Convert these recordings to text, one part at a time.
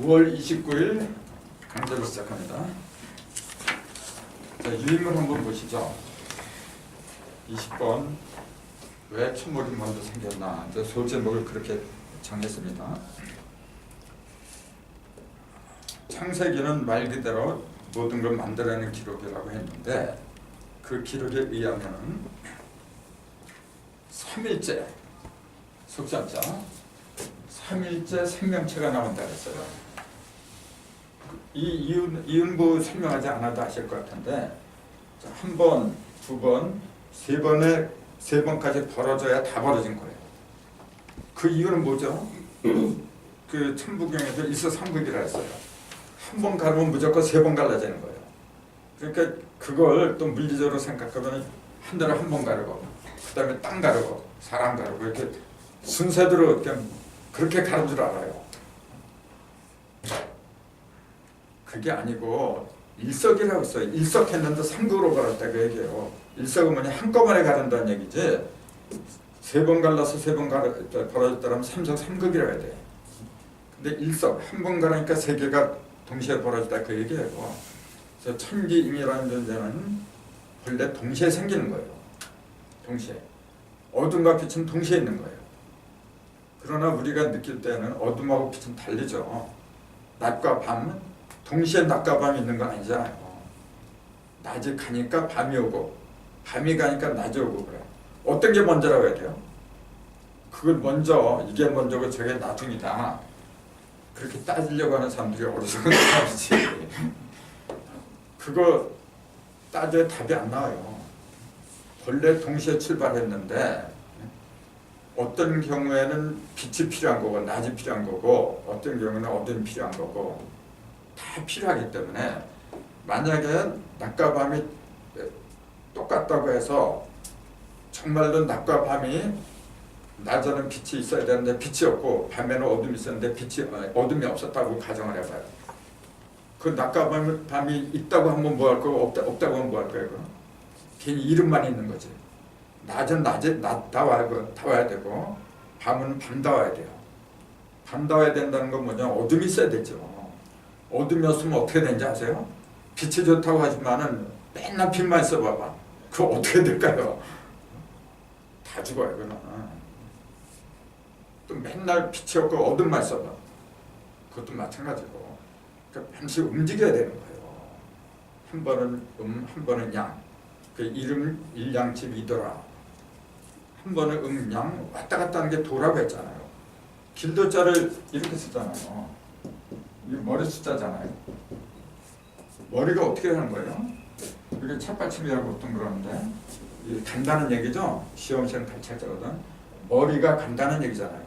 5월 29일 강좌를 시작합니다. 자, 유인물 한번 보시죠. 20번 왜 천물이 먼저 생겼나. 이제 소제목을 그렇게 정했습니다. 창세기는 말 그대로 모든 걸 만들어내는 기록이라고 했는데 그 기록에 의하면 3일째 속전자 3일째 생명체가 나온다 그랬어요. 이 이유는 뭐 설명하지 않아도 아실 것 같은데 한 번, 두 번, 세 번까지 벌어져야 다 벌어진 거예요. 그 이유는 뭐죠? 그 천부경에서 일서삼극이라 했어요. 한 번 가르면 무조건 세 번 갈라지는 거예요. 그러니까 그걸 또 물리적으로 생각하면 한 달에 한 번 가르고 그 다음에 땅 가르고 사람 가르고 이렇게 순서대로 그렇게 가른 줄 알아요. 그게 아니고 일석이라고 했어요. 일석했는데 삼극으로 갈았다 그 얘기예요. 일석은 뭐냐 한꺼번에 가른다는 얘기지. 세 번 갈라서 세 번 벌어졌다면 삼석삼극이라고 해야 돼. 근데 일석 한 번 가르니까 세 개가 동시에 벌어졌다 그 얘기예요. 그래서 천지임이라는 존재는 원래 동시에 생기는 거예요. 동시에 어둠과 빛은 동시에 있는 거예요. 그러나 우리가 느낄 때는 어둠하고 빛은 달리죠. 낮과 밤은 동시에 낮과 밤이 있는 건 아니잖아요. 낮이 가니까 밤이 오고 밤이 가니까 낮이 오고 그래. 어떤 게 먼저라고 해야 돼요? 그걸 먼저 이게 먼저고 저게 나중이다. 그렇게 따지려고 하는 사람들이 어리석은 사람이지. 그거 따져야 답이 안 나와요. 원래 동시에 출발했는데 어떤 경우에는 빛이 필요한 거고 낮이 필요한 거고 어떤 경우는 어둠이 필요한 거고 다 필요하기 때문에 만약에 낮과 밤이 똑같다고 해서 정말로 낮과 밤이 낮에는 빛이 있어야 되는데 빛이 없고 밤에는 어둠이 있었는데 어둠이 없었다고 가정을 해봐요. 그 낮과 밤이 있다고 하면 뭐 할 거고 없다고 하면 뭐 할 거예요? 괜히 이름만 있는 거지. 낮은 낮에 다 와야 되고 밤은 밤 다 와야 돼요. 밤 다 와야 된다는 건 뭐냐? 어둠이 있어야 되죠. 어둠이 없으면 어떻게 되는지 아세요? 빛이 좋다고 하지만은 맨날 빛만 있어 봐봐. 그거 어떻게 될까요? 다 죽어요. 그러나 또 맨날 빛이 없고 어둠만 있어 봐. 그것도 마찬가지고. 그러니까 잠시 움직여야 되는 거예요. 한 번은 한 번은 양. 그 이름 일양집이더라. 한 번은 양 왔다 갔다 하는 게 도라고 했잖아요. 길도자를 이렇게 쓰잖아요. 이 머리 숫자잖아요. 머리가 어떻게 되는 거예요? 이게 책받침이라고 보통 그러는데 간다는 얘기죠. 시험시험 갈책자거든. 머리가 간다는 얘기잖아요.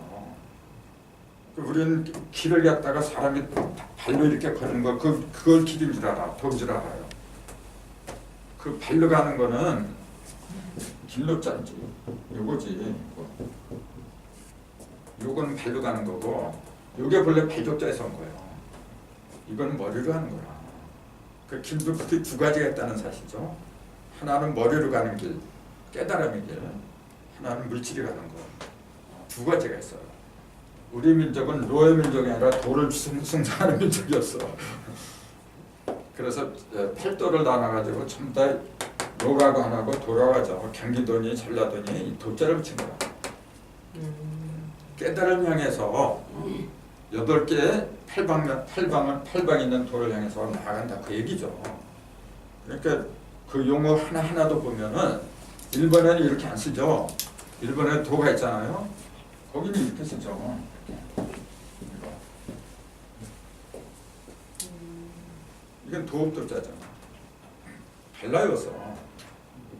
우리는 길을 갖다가 사람이 발로 이렇게 걷는 거 그걸 길인 줄 알아. 도인 줄 알아요. 그 발로 가는 거는 길로 짜지. 요거지. 요건 발로 가는 거고 요게 본래 발족자에서 온 거예요. 이건 머리로 가는 거야. 그 길도 그렇게 두 가지가 있다는 사실이죠. 하나는 머리로 가는 길, 깨달음의 길. 하나는 물질이 가는 거. 두 가지가 있어요. 우리 민족은 노예 민족이 아니라 도를 숭상하는 민족이었어. 그래서 팔도를 나눠가지고 전부 다 노가고 하나고 돌아가죠. 경기도니 전라도니 이 도자를 붙인 거야. 깨달음 향해서 8개의 팔방 있는 도를 향해서 나아간다 그 얘기죠. 그러니까 그 용어 하나하나도 보면은 일본에는 이렇게 안 쓰죠. 일본에 도가 있잖아요. 거기는 이렇게 쓰죠. 이건 도읍도자잖아. 달라요서.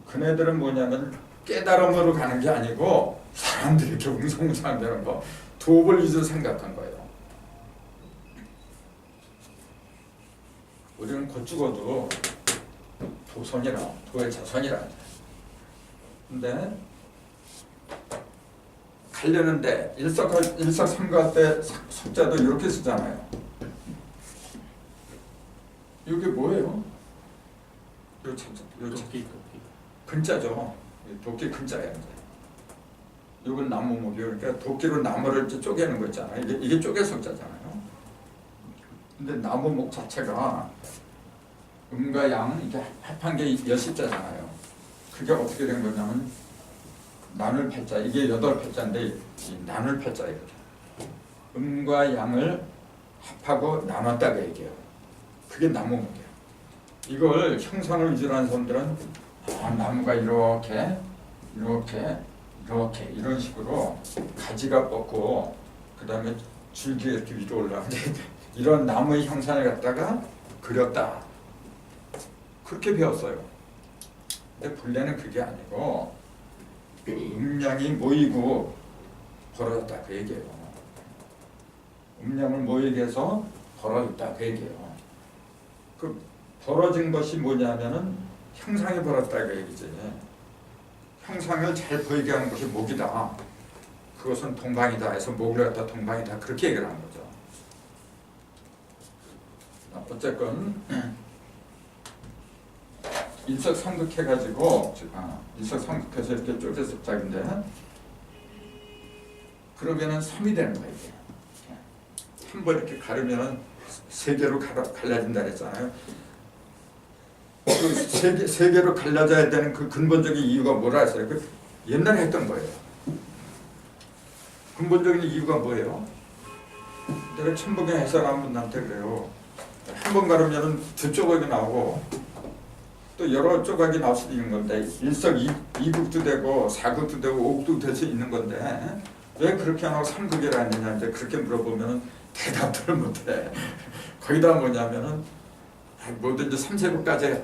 그네들은 뭐냐면 깨달음으로 가는 게 아니고 사람들이 이렇게 웅성웅성하는 거 도읍을 위주로 생각한 거예요. 우리는 곧 죽어도 도선이라 도의 자손이라. 근데 가려는데 일석삼가 때 석자도 이렇게 쓰잖아요. 이게 뭐예요? 도끼. 근자죠. 도끼 근자예요. 이건 나무목이요. 그러니까 도끼로 나무를 쪼개는 거 있잖아요. 이게 쪼개 석자잖아요. 근데 나무목 자체가 음과 양 이렇게 합한 게 여십자잖아요. 그게 어떻게 된 거냐면 나눌 팔자, 이게 8팔자인데 이 나눌 팔자예요. 음과 양을 합하고 나눴다고 얘기해요. 그게 나무목이에요. 이걸 형상을 위주로 하는 사람들은 나무가 이렇게 이런 식으로 가지가 뻗고 그 다음에 줄기가 이렇게 위로 올라가는데 이런 나무의 형상을 갖다가 그렸다. 그렇게 배웠어요. 근데 본래는 그게 아니고 음양이 모이고 벌어졌다 그 얘기예요. 음양을 모이게 해서 벌어졌다 그 얘기예요. 그 벌어진 것이 뭐냐면은 형상이 벌었다 그 얘기지. 형상을 잘 보이게 하는 것이 목이다. 그것은 동방이다 해서 목을 갖다 동방이다 그렇게 얘기를 하는 거죠. 어쨌건 일석삼극해가지고 일석삼극해서 이렇게 쪼개서 짝인데 그러면은 3이 되는 거예요. 이게. 한 번 이렇게 가르면은 3개로 갈라진다 그랬잖아요. 그 세 개로 갈라져야 되는 그 근본적인 이유가 뭐라 했어요? 그 옛날에 했던 거예요. 근본적인 이유가 뭐예요? 내가 천북의 해설한 분한테 그래요. 한 번 가르면은 2조각이 나오고 또 여러 조각이 나올 수도 있는 건데 일석이극도 되고 4극도 되고 5극도 될 수 있는 건데 왜 그렇게 안 하고 3극이라 했느냐 이제 그렇게 물어보면은 대답을 못해. 거기다 뭐냐면은 뭐든지 3세극까지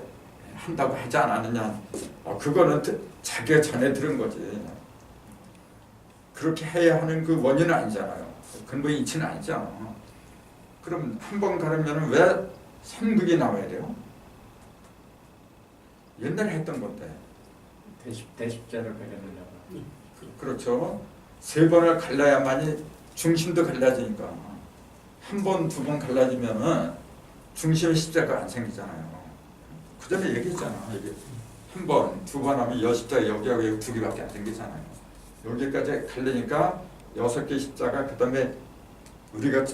한다고 하지 않았느냐. 그거는 자기가 전에 들은 거지. 그렇게 해야 하는 그 원인은 아니잖아요. 근본의 이치는 아니죠. 그럼 한 번 가르면 왜 3극이 나와야 돼요? 옛날에 했던 건데. 대십자를 가려내려고. 그렇죠. 3번을 갈라야만이 중심도 갈라지니까. 한 번, 2번 갈라지면은 중심의 십자가 안 생기잖아요. 그 전에 얘기했잖아. 이게 한 번, 2번 하면 여십자가 여기하고 여기 2개밖에 안 생기잖아요. 여기까지 갈리니까 6개 십자가, 그 다음에 우리가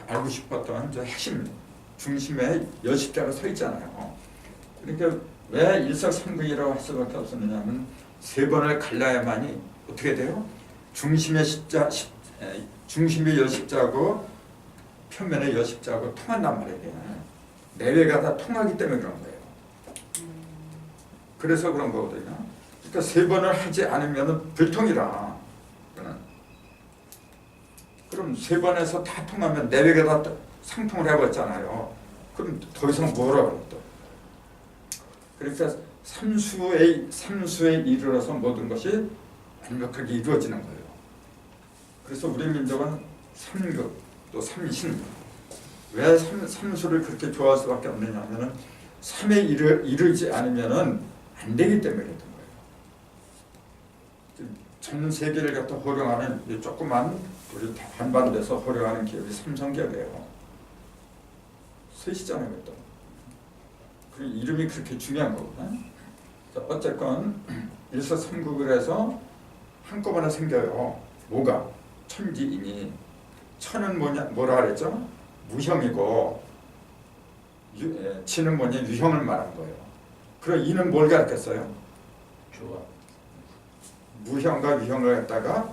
알고 싶었던 저 핵심 중심에 여십자가 서 있잖아요. 그러니까 왜 일석삼극이라고 할 수밖에 없었느냐면 3번을 갈라야만이 어떻게 돼요? 중심의 여십자고 표면의 여십자하고 통한단 말이에요. 내외가 다 통하기 때문에 그런 거예요. 그래서 그런 거거든요. 그러니까 3번을 하지 않으면 불통이라. 그럼 3번에서 다 통하면 내외가 다 상통을 해버렸잖아요. 그럼 더 이상 뭐라 그래 또. 그러니까 삼수에 이르러서 모든 것이 완벽하게 이루어지는 거예요. 그래서 우리 민족은 삼극 또 삼신. 왜 삼수를 그렇게 좋아할 수밖에 없느냐 하면은 3에 이르지 않으면은 안 되기 때문에 그랬던 거예요. 전 세계를 갖다 호령하는 조그만 우리 한반도에서 호령하는 기업이 삼성기업이에요. 셋이잖아요, 또. 그 이름이 그렇게 중요한 거거든. 어쨌건 일석삼극을 해서 한꺼번에 생겨요. 뭐가? 천지인이. 천은 뭐라 그랬죠? 무형이고 지는 뭐냐? 유형을 말하는 거예요. 그럼 이는 뭘 가르쳤어요? 조화. 무형과 유형을 갖다가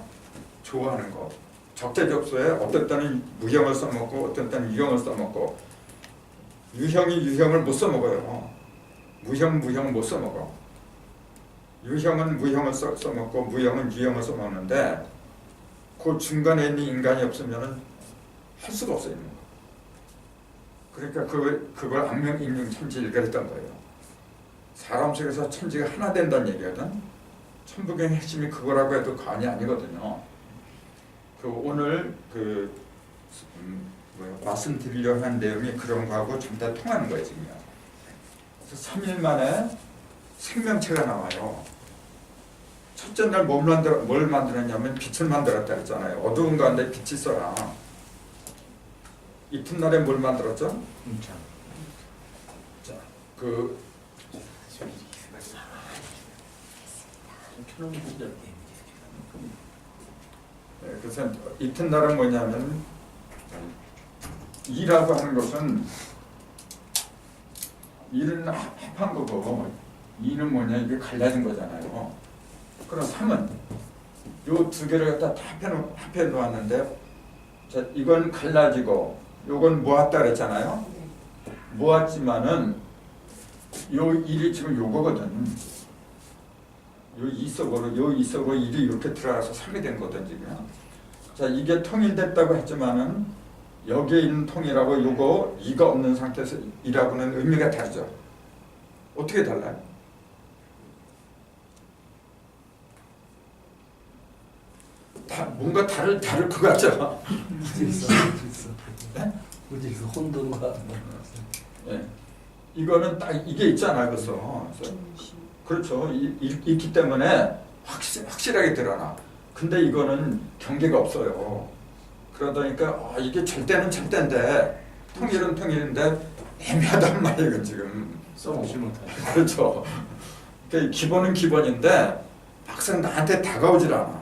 조화하는 거. 적재적소에 어떤 때는 무형을 써먹고 어떤 때는 유형을 써먹고 유형이 유형을 못 써먹어요. 무형을 못 써먹어. 유형은 무형을 써먹고 무형은 유형을 써먹는데 그 중간에 있는 인간이 없으면 할 수가 없어요. 그러니까 그걸 악명익명천지를 그랬던 거예요. 사람 속에서 천지가 하나 된다는 얘기거든. 천부경의 핵심이 그거라고 해도 과언이 아니거든요. 오늘 말씀드리려고 한 내용이 그런 거하고 좀 다 통하는 거예요 지금. 그래서 3일 만에 생명체가 나와요. 첫째 날 뭘 만들었냐면 빛을 만들었다 했잖아요. 어두운 가운데 빛이 있어라. 이튿날에 뭘 만들었죠? 자, 그래서 이튿날은 뭐냐면 2라고 하는 것은 1은 합한 거고 2는 뭐냐 이게 갈라진 거잖아요. 그럼 3은 요 두 개를 갖다 다 합해 놓았는데 자 이건 갈라지고 요건 모았다 그랬잖아요. 모았지만은 요 1이 지금 요거거든. 요 2 속으로 요 2 속으로 1이 이렇게 들어가서 3이 된 거든 지금. 자 이게 통일됐다고 했지만은 여기에 있는 통이라고 요거 2가 없는 상태에서 2라고는 의미가 다르죠. 어떻게 달라요? 뭔가 다를 것 같죠? 네? 무질서 혼돈과 네. 이거는 딱 이게 있잖아요, 그래서 그렇죠. 있기 때문에 확실하게 드러나. 근데 이거는 경계가 없어요. 그러다 보니까 이게 절대는 절대인데 통일은 통일인데 애매하단 말이에요, 이건 지금. 써먹지 못하죠. 그렇죠. 그러니까 기본은 기본인데 막상 나한테 다가오질 않아.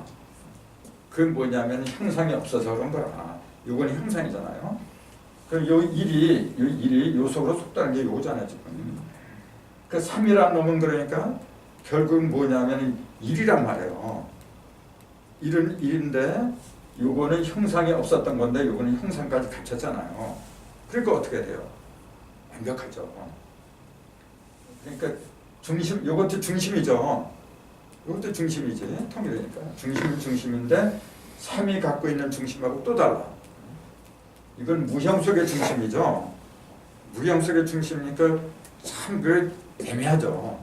그건 뭐냐면 형상이 없어서 그런 거야. 요건 형상이잖아요. 그럼 요 1이 요 속으로 속다는 게 요거잖아요, 지금. 그 3이라는 놈은 그러니까 결국 뭐냐면 1이란 말이에요. 1은 1인데 요거는 형상이 없었던 건데 요거는 형상까지 갖췄잖아요. 그러니까 어떻게 돼요? 완벽하죠. 그러니까 중심, 요것도 중심이죠. 이것도 중심이지. 통일이니까. 중심은 중심인데 3이 갖고 있는 중심하고 또 달라. 이건 무형 속의 중심이죠. 무형 속의 중심이니까 참 그 애매하죠.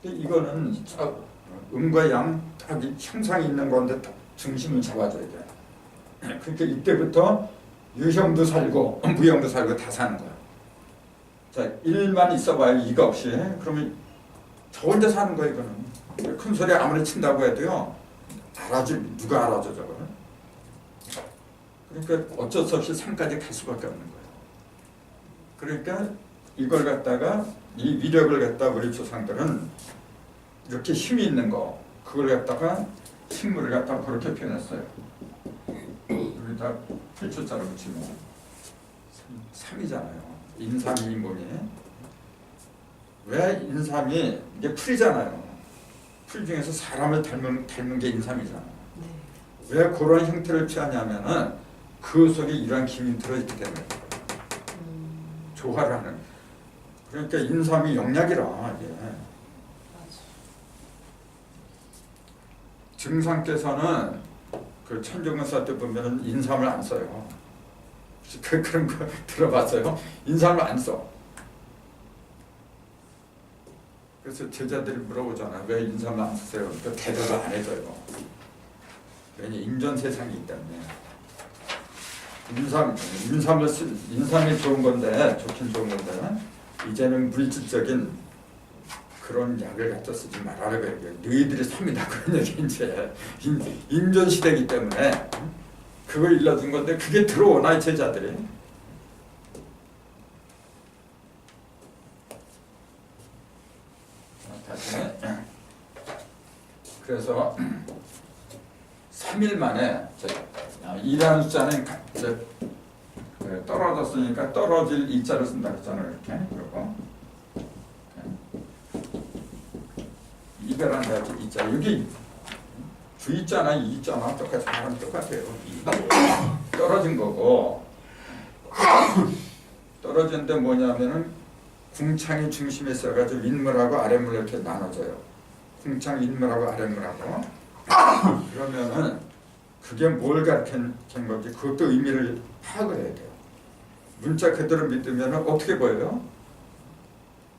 이거는 음과 양 딱 형상이 있는 건데 딱 중심을 잡아줘야 돼. 그러니까 이때부터 유형도 살고 무형도 살고 다 사는 거야. 자, 1만 있어봐요. 2가 없이. 그러면 저 혼자 사는 거야, 이거는. 큰 소리 아무리 친다고 해도요, 누가 알아줘, 저거는. 그러니까 어쩔 수 없이 3까지 갈 수밖에 없는 거예요. 그러니까 이걸 갖다가, 이 위력을 갖다 우리 조상들은 이렇게 힘이 있는 거, 그걸 갖다가 식물을 갖다가 그렇게 표현했어요. 여기다 필초자로 붙이면 3이잖아요. 인삼이 뭐니? 왜 인삼이 이게 풀이잖아요. 풀 중에서 사람을 닮은 게 인삼이잖아. 왜 그런 형태를 취하냐면은 그 속에 이러한 기운이 들어있기 때문에 조화를 하는. 그러니까 인삼이 영약이라 이게. 증상께서는 그 천정은사 때 보면은 인삼을 안 써요. 그런 거 들어봤어요? 인삼을 안 써. 그래서 제자들이 물어보잖아. 왜 인삼을 안 쓰세요? 그러니까 대답을 안 해줘요. 왜냐 인전 세상이기 때문에. 인삼이 좋은 건데, 좋긴 좋은 건데, 이제는 물질적인 그런 약을 갖다 쓰지 말아라 그래요. 너희들이 삼이다 그런 얘기 이제 인전 시대이기 때문에 그걸 일러준 건데 그게 들어오나 제자들이. 다시. 그래서 3일 만에 2라는 숫자는 떨어졌으니까 떨어질 이자를 쓴다 그랬잖아요. 이렇게. 그리고 이별한다 이자. 여기 주의자나 이자나 똑같이 하면 똑같아요. 떨어진 거고 떨어진데 뭐냐면은 궁창이 중심에 있어가지고 윗물하고 아랫물 이렇게 나눠져요. 궁창 윗물하고 아랫물하고. 그러면은 그게 뭘 가르친 건지 그것도 의미를 파악을 해야 돼요. 문자 그대로 믿으면 어떻게 보여요?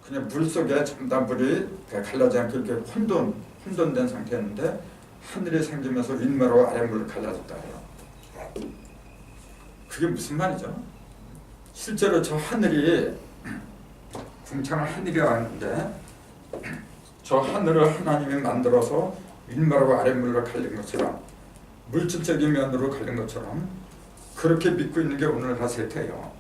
그냥 물 속에 전단물이 갈라지 않게 이렇게 혼돈된 상태였는데 하늘이 생기면서 윗물하고 아랫물을 갈라졌다 해요. 그게 무슨 말이죠? 실제로 저 하늘이 궁창을 하늘이라고 하는데 저 하늘을 하나님이 만들어서 윗물하고 아랫물로 갈린 것처럼 물질적인 면으로 갈린 것처럼 그렇게 믿고 있는 게 오늘날 세태예요.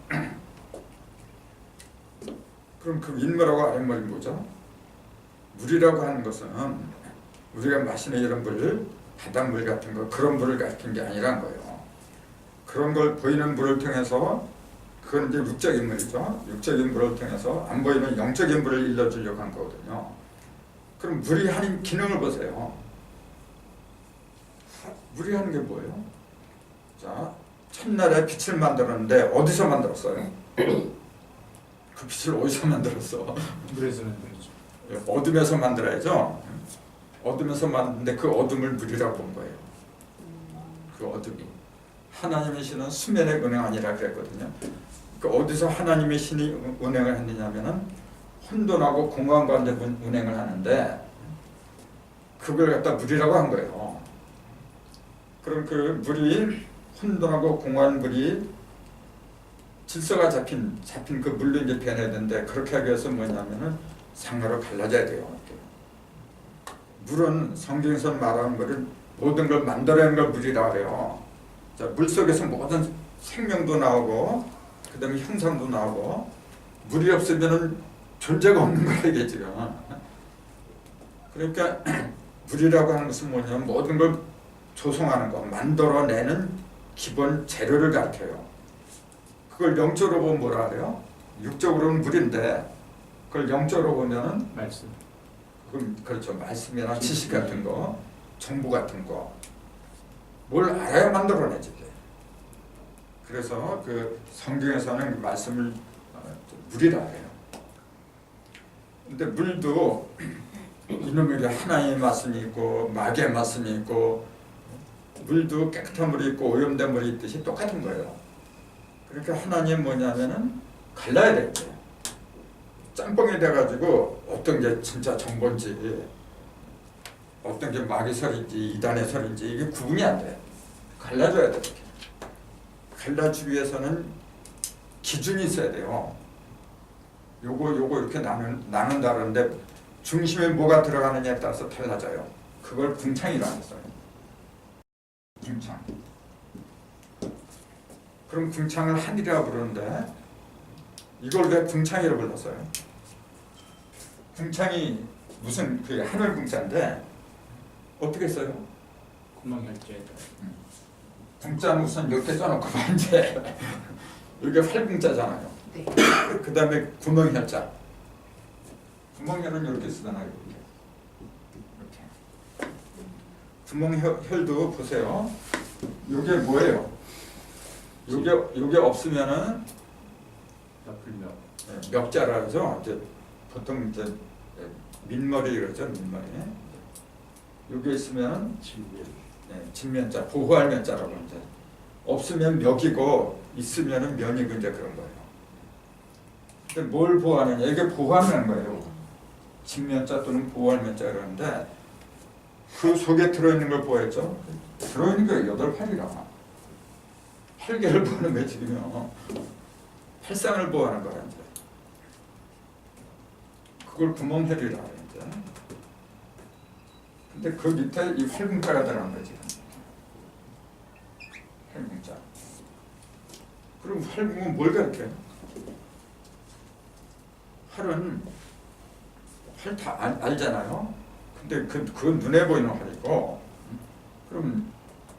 그럼 그 윗물하고 아랫물이 뭐죠? 물이라고 하는 것은 우리가 마시는 이런 물, 바닷물 같은 거 그런 물을 가리킨 게 아니란 거예요. 그런 걸 보이는 물을 통해서 그건 이제 육적인 물이죠. 육적인 물을 통해서 안 보이는 영적인 물을 일러주려고 한 거거든요. 그럼 물이 하는 기능을 보세요. 물이 하는 게 뭐예요? 자, 첫날에 빛을 만들었는데 어디서 만들었어요? 그 빛을 어디서 만들었어? 물에서 만들죠. 어둠에서 만들어야죠. 어둠에서 만드는데 그 어둠을 물이라고 본 거예요. 그 어둠이 하나님의 신은 수면의 은행 아니라 그랬거든요. 그 어디서 하나님의 신이 운행을 했느냐면은 혼돈하고 공간 가운데 운행을 하는데 그걸 갖다 물이라고 한 거예요. 그럼 그 물이 혼돈하고 공간 물이 질서가 잡힌 그 물로 이제 변해야 되는데 그렇게 하기 위해서 뭐냐면은 상하로 갈라져야 돼요. 물은 성경에서 말하는 것은 모든 걸 만들어내는 걸 물이라고 해요. 자, 물 속에서 모든 생명도 나오고 그 다음에 형상도 나오고 물이 없으면 존재가 없는 거예요 이게 지금. 그러니까 물이라고 하는 것은 뭐냐면 모든 걸 조성하는 거, 만들어내는 기본 재료를 가르쳐요. 그걸 영적으로 보면 뭐라 그래요? 육적으로는 물인데 그걸 영적으로 보면은 말씀. 그럼 그렇죠. 말씀이나 지식 같은 거, 정보 같은 거, 뭘 알아야 만들어내지. 그래서 그 성경에서는 말씀을 물이라 해요. 근데 물도 이놈에게 하나님의 말씀이 있고 마귀의 말씀이 있고 물도 깨끗한 물이 있고 오염된 물이 있듯이 똑같은 거예요. 그러니까 하나님 뭐냐면은 갈라야 돼요. 짬뽕이 돼가지고 어떤 게 진짜 정보인지 어떤 게 마귀 설인지 이단의 설인지 이게 구분이 안 돼. 갈라줘야 돼. 갈라주기 위해서는 기준이 있어야 돼요. 요거 이렇게 나눈다 그러는데 중심에 뭐가 들어가느냐에 따라서 달라져요. 그걸 궁창이라고 했어요. 궁창. 그럼 궁창을 한이라고 부르는데 이걸 왜 궁창이라고 불렀어요? 궁창이 무슨 그 하늘 궁창인데 어떻게 써요? 구멍열쇠에다. 궁자는 우선 이렇게 써놓고 이제 이게 활궁자잖아요. 네. 그 다음에 구멍혈자. 구멍혈은 이렇게 쓰잖아요. 이렇게. 구멍혈도 보세요. 이게 뭐예요? 요게 없으면은 불명. 멱자라 그러죠. 이제 보통 이제 민머리 그러죠. 민머리. 요게 있으면 진면자, 보호할 면자라고 이제 없으면 멱이고 있으면은 면이고 이제 그런 거예요. 근데 뭘 보호하느냐? 이게 보호하는 거예요. 진면자 또는 보호할 면자 그러는데 그 속에 들어있는 걸 보호했죠. 들어있는 게 8활이라. 8개를 보는 거예요 지금요. 팔상을 보호하는 거야 이제. 그걸 구멍혈이라 해요 이제. 근데 그 밑에 이 활궁자가 들어간 거지. 활궁자. 그럼 활궁은 뭘 가르쳐요? 활은 활 다 알잖아요. 근데 그건 눈에 보이는 활이고, 그럼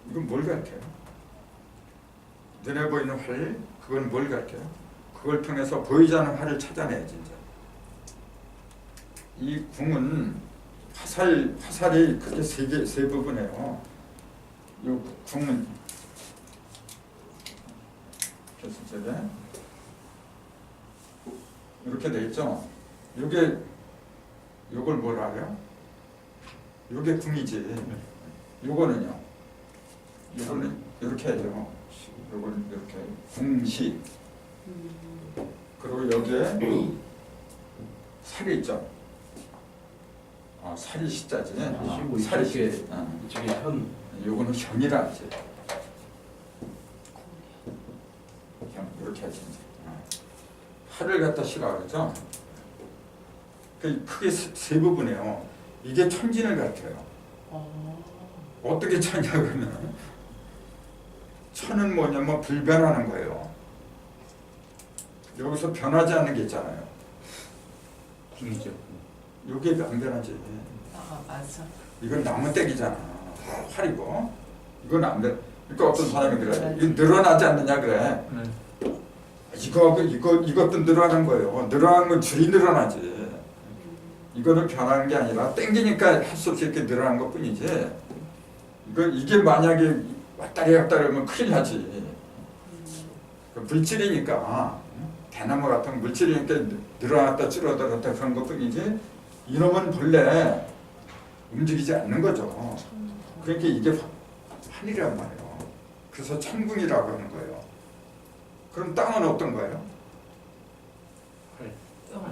이건 뭘 가르쳐요? 눈에 보이는 활, 그건 뭘 가르쳐요? 그걸 통해서 보이지 않는 활을 찾아내야지 이제. 이 궁은 화살이 크게 세 부분이에요. 이 궁은 이렇게 돼 있죠. 요걸 뭐라 해요? 요게 궁이지. 요거는요. 요거는 이렇게 해요. 요거는 이렇게 궁시. 그리고 여기에 살이 있죠. 살이 시자지. 살이 시. 이쪽에 현. 요거는 현이라 하지. 현 이렇게 하지. 활을 갖다 시라 그러죠. 크게 세 부분이에요. 이게 천진을 가르쳐요. 어떻게 천이냐 그러면 천은 뭐냐면 불변하는 거예요. 여기서 변하지 않는 게 있잖아요. 궁이죠. 요게 안 변하지. 맞아. 이건 나무떼기잖아. 활이고 이건 안 변. 그러니까 어떤 사람이 그래. 이거 늘어나지 않느냐 그래. 네. 이거하고 이것도 늘어나는 거예요. 늘어나는 건 줄이 늘어나지. 이거는 변하는 게 아니라 땡기니까 할 수 없이 이렇게 늘어난 것 뿐이지. 이게 만약에 왔다리 갔다리 하면 큰일 나지. 그 물질이니까 대나무 같은 물질이니까 늘어났다 줄어들었다 그런 것 뿐이지 이놈은 본래 움직이지 않는 거죠. 그러니까 이게 하늘이란 말이에요. 그래서 천궁이라고 하는 거예요. 그럼 땅은 어떤 거예요?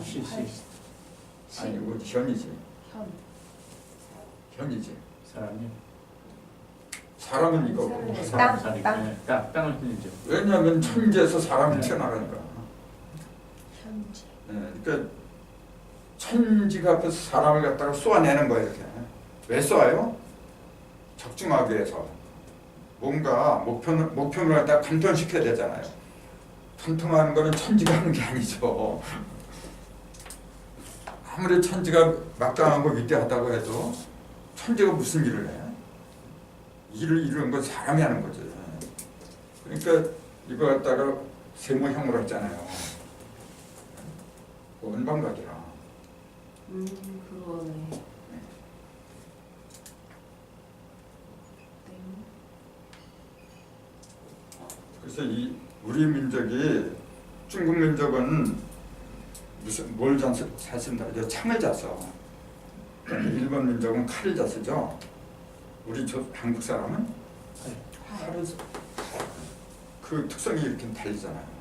시. 아니 이거 현이지. 현이지. 사람이 사람은 이거고 땅. 땅을 흘리죠. 왜냐하면 천지에서 사람이 튀어나가니까. 현재. 네, 그러니까 천지가 앞에서 사람을 갖다가 쏘아내는 거예요. 이렇게. 왜 쏘아요? 적중하기 위해서. 뭔가 목표를 갖다가 간통시켜야 되잖아요. 간통하는 거는 천지가 하는 게 아니죠. 아무리 천지가 막강하고 위대하다고 해도 천지가 무슨 일을 해? 일을 이루는 건 사람이 하는 거지. 그러니까 이거 갖다가 세모형으로 했잖아요. 원방각이라. 그러네. 그래서 우리 민족이 중국 민족은 뭘 잤습니다. 창을 잤어. 일본 민족은 칼을 잤죠. 우리 한국 사람은 칼을 그 특성이 이렇게 달리잖아요.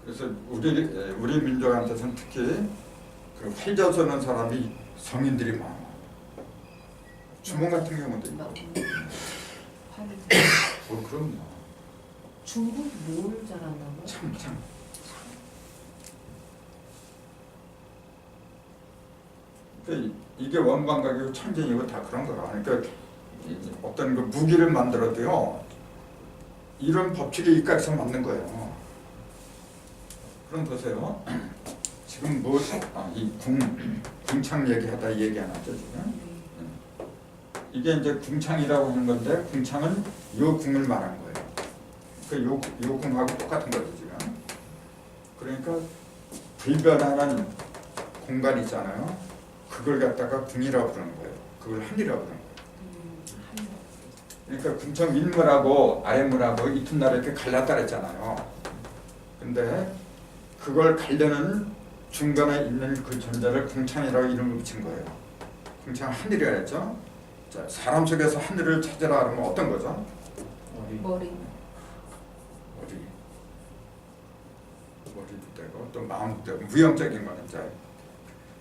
그래서 우리 민족한테서는 특히 그 활자 쏘는 사람이 성인들이 많아. 주몽 같은 경우도 있고. 그럼요. 중국 뭘 잘한다고요? 참. 그러니까 이게 원방각이고 천진이고 다 그런 거라. 그러니까 어떤 그 무기를 만들어도요. 이런 법칙에 입각해서 만든 거예요. 그럼 보세요. 지금 이 궁창 얘기하다 얘기 안 하죠 지금. 이게 이제 궁창이라고 하는 건데 궁창은 요 궁을 말한 거예요. 그러니까 요 궁하고 똑같은 거죠 지금. 그러니까 불변하는 공간 있잖아요. 그걸 갖다가 궁이라고 그러는 거예요. 그걸 한이라고 그러는 거예요. 그러니까 궁청 윗물하고 아랫물하고 이튿날에 이렇게 갈랐다 그랬잖아요. 근데 그걸 가려는 중간에 있는 그 존재를 궁창이라고 이름을 붙인 거예요. 궁창 하늘이라 했죠. 자, 사람 속에서 하늘을 찾으라 그러면 어떤 거죠? 머리. 머리도 되고 또 마음도 되고 무형적인 거는 이제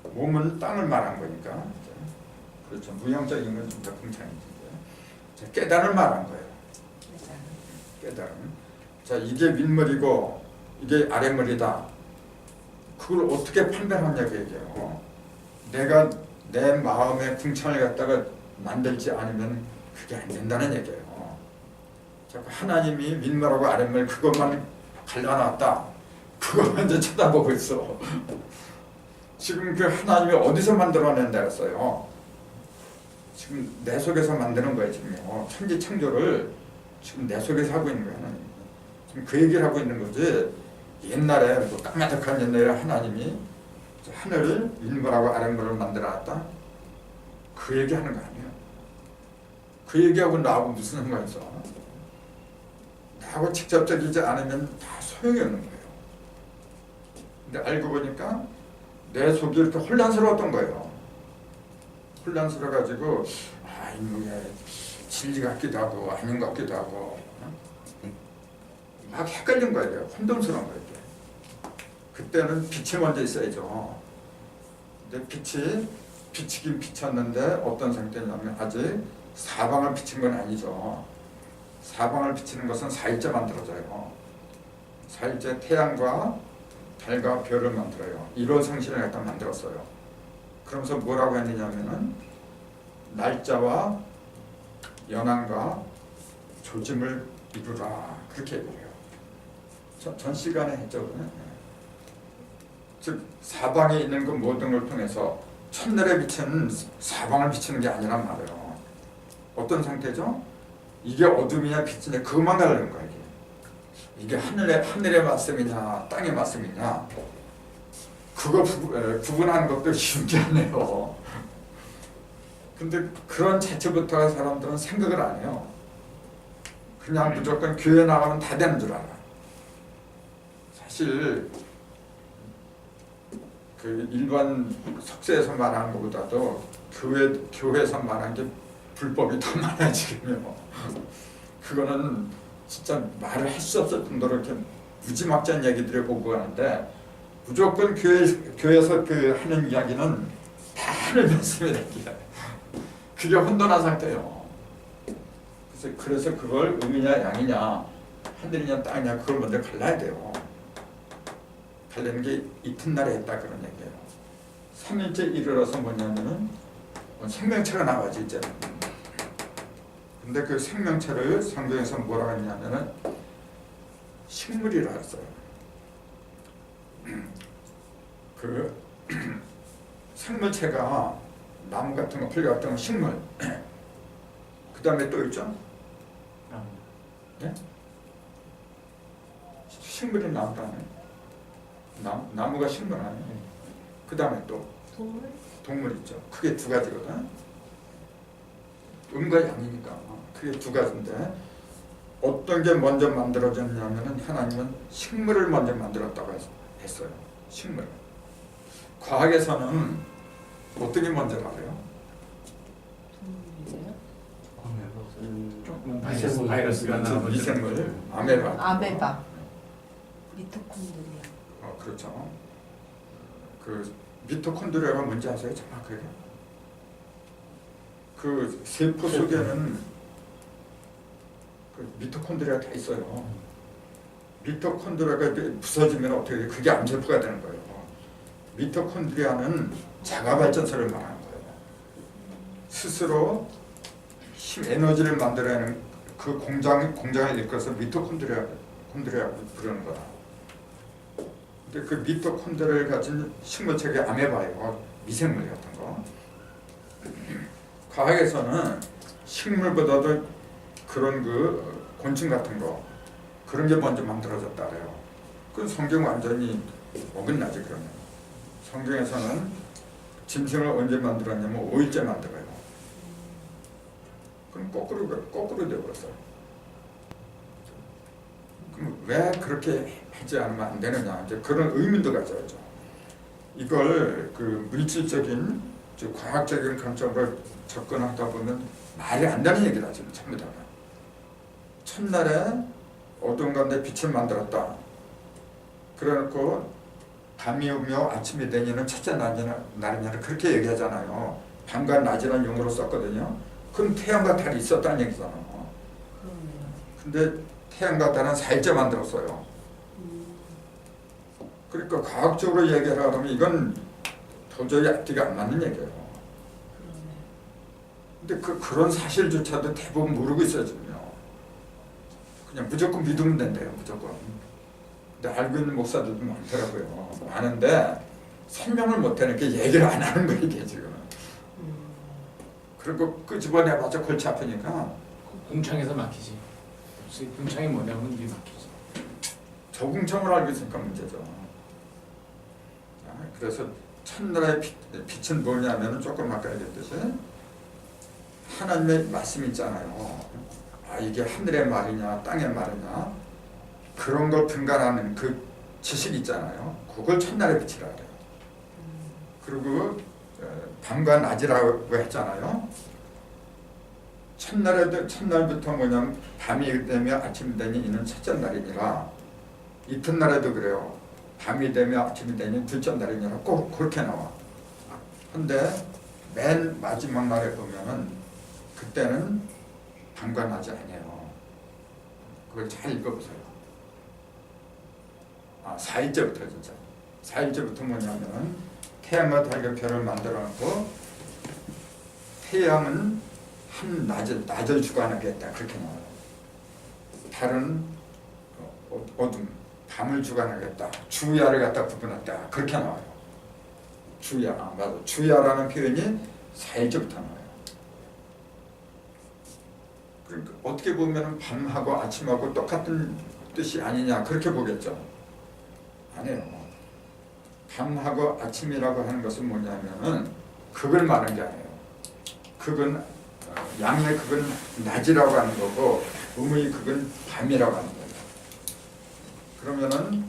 몸은 땅을 말한 거니까 그렇죠. 무형적인 건 진짜 궁창이지. 깨달음을 말한 거예요. 깨달음. 자, 이게 윗머리고 이게 아랫머리다. 그걸 어떻게 판단하냐고 얘기해요. 내가 내 마음의 궁창을 갖다가 만들지 않으면 그게 안 된다는 얘기예요. 자꾸 하나님이 윗머리하고 아랫머리 그것만 갈라놨다. 그것만 이제 쳐다보고 있어. 지금 그 하나님이 어디서 만들어낸다 했어요. 지금 내 속에서 만드는 거예요. 지금요. 천지 창조를 지금 내 속에서 하고 있는 거예요. 하나님. 지금 그 얘기를 하고 있는 거지. 옛날에 뭐 까마득한 옛날에 하나님이 하늘을 윗물하고 아랫물을 만들어놨다. 그 얘기하는 거 아니에요. 그 얘기하고 나하고 무슨 상관이 있어. 나하고 직접적이지 않으면 다 소용이 없는 거예요. 근데 알고 보니까 내 속이 이렇게 혼란스러웠던 거예요. 혼란스러워가지고 이게 진리 같기도 하고 아닌 것 같기도 하고 막 헷갈린 거예요. 혼돈스러운 거예요. 그때는 빛이 먼저 있어야죠. 근데 빛이 비치긴 비쳤는데 어떤 상태냐면 아직 사방을 비친 건 아니죠. 사방을 비치는 것은 4일째 만들어져요. 4일째 태양과 달과 별을 만들어요. 1월 성신을 갖다 만들었어요. 그러면서 뭐라고 했느냐면은 날짜와 연한과 조짐을 이루라 그렇게 얘기해요. 전 시간에 했죠. 즉 사방에 있는 그 모든 걸 통해서 첫날에 비치는 사방을 비치는 게 아니란 말이에요. 어떤 상태죠? 이게 어둠이냐 빛이냐 그것만 가르는 거야 이게 하늘의 말씀이냐 땅의 말씀이냐 그거 구분하는 것도 쉬운 게 아니에요. 근데 그런 자체부터 사람들은 생각을 안 해요. 그냥 무조건 교회 나가면 다 되는 줄 알아. 사실 그 일반 석세에서 말하는 것보다도 교회에서 말하는 게 불법이 더 많아요 지금요. 그거는 진짜 말을 할 수 없을 정도로 이렇게 무지막지한 얘기들을 보고 가는데 무조건 교회에서 그 하는 이야기는 다 하늘 말씀이 되기야. 그게 혼돈한 상태예요. 그래서 그걸 음이냐 양이냐 하늘이냐 땅이냐 그걸 먼저 갈라야 돼요. 갈리는 게 이튿날에 했다 그런 얘기예요. 3일째 이르러서 뭐냐면은 생명체가 나와야지 이제는. 근데 그 생명체를 성경에서 뭐라고 했냐면은 식물이라 했어요. 그 생물체가 나무 같은 거, 풀 같은 거 식물. 그 다음에 또 있죠? 네? 식물이 나무도 아니에요. 나무가 식물 아니에요. 그 다음에 또 동물 있죠. 크게 두 가지거든. 음과 양이니까 크게 두 가지인데 어떤 게 먼저 만들어졌냐면은 하나님은 식물을 먼저 만들었다고 했어요. 식물. 과학에서는 어떤 게 먼저 알아요? 바이러스가 나오면 미생물, 아메바. 아메바. 미토콘드리아. 그렇죠. 그 미토콘드리아가 뭔지 아세요? 정확하게? 그 세포 속에는 그 미토콘드리아가 다 있어요. 미토콘드리아가 부서지면 어떻게 돼? 그게 암세포가 되는 거예요. 미토콘드리아는 자가발전소를 말하는 거예요. 스스로 에너지를 만들어내는 그 공장을 일컬어서 미토콘드리아라고 부르는 거다. 근데 그 미토콘드리아를 가진 식물체계 아메바예요. 미생물 같은 거. 과학에서는 식물보다도 그런 그 곤충 같은 거 그런 게 먼저 만들어졌다 그래요. 그건 성경 완전히 어긋나지 그러면. 성경에서는 짐승을 언제 만들었냐면 5일째 만들어요. 그럼 거꾸로 되어버렸어요. 그럼 왜 그렇게 하지 않으면 안 되느냐 이제 그런 의문도 가져야죠. 이걸 그 물질적인 과학적인 관점으로 접근하다 보면 말이 안 되는 얘기다 지금 전부 다. 첫날에 어둠 가운데 빛을 만들었다. 그래놓고 밤이 오며 아침이 되니는 첫째 날이냐를 그렇게 얘기하잖아요. 밤과 낮이라는 용어로 썼거든요. 그럼 태양과 달이 있었다는 얘기잖아요. 근데 태양과 달은 4일째 만들었어요. 그러니까 과학적으로 얘기하라 그러면 이건 도저히 앞뒤가 안 맞는 얘기예요. 근데 그런 사실조차도 대부분 모르고 있어요 지금요. 그냥 무조건 믿으면 된대요. 무조건. 근데 알고 있는 목사들도 많더라고요. 많은데 설명을 못하는 게 얘기를 안 하는 거예요 이게 지금. 그리고 끄집어내봤자 골치 아프니까 궁창에서 막히지. 궁창이 뭐냐면 이게 막히지. 적응청을 알고 있으니까 문제죠. 그래서 첫날의 빛은 뭐냐면 조금 아까 얘기했듯이 하나님의 말씀 있잖아요. 이게 하늘의 말이냐 땅의 말이냐 그런 걸 분간하는 그 지식 있잖아요. 그걸 첫날의 빛이라 그래요. 그리고 밤과 낮이라고 했잖아요. 첫날부터 뭐냐면 밤이 되면 아침이 되니 이는 첫째 날이니라. 이튿날에도 그래요. 밤이 되면 아침이 되니 둘째 날이니라 꼭 그렇게 나와. 근데 맨 마지막 날에 보면은 그때는 밤과 낮이 아니에요. 그걸 잘 읽어보세요. 4일째부터 진짜. 4일째부터 뭐냐면 태양과 달과 별을 만들어놓고 태양은 한 낮을 주관하겠다 그렇게 나와요. 달은 어둠, 밤을 주관하겠다. 주야를 갖다 구분했다 그렇게 나와요. 주야, 맞아. 주야라는 표현이 4일째부터 나와요. 그러니까 어떻게 보면 밤하고 아침하고 똑같은 뜻이 아니냐 그렇게 보겠죠. 아니에요. 밤하고 아침이라고 하는 것은 뭐냐면은 극을 말하는 게 아니에요. 극은 양의 극은 낮이라고 하는 거고 음의 극은 밤이라고 하는 거예요. 그러면은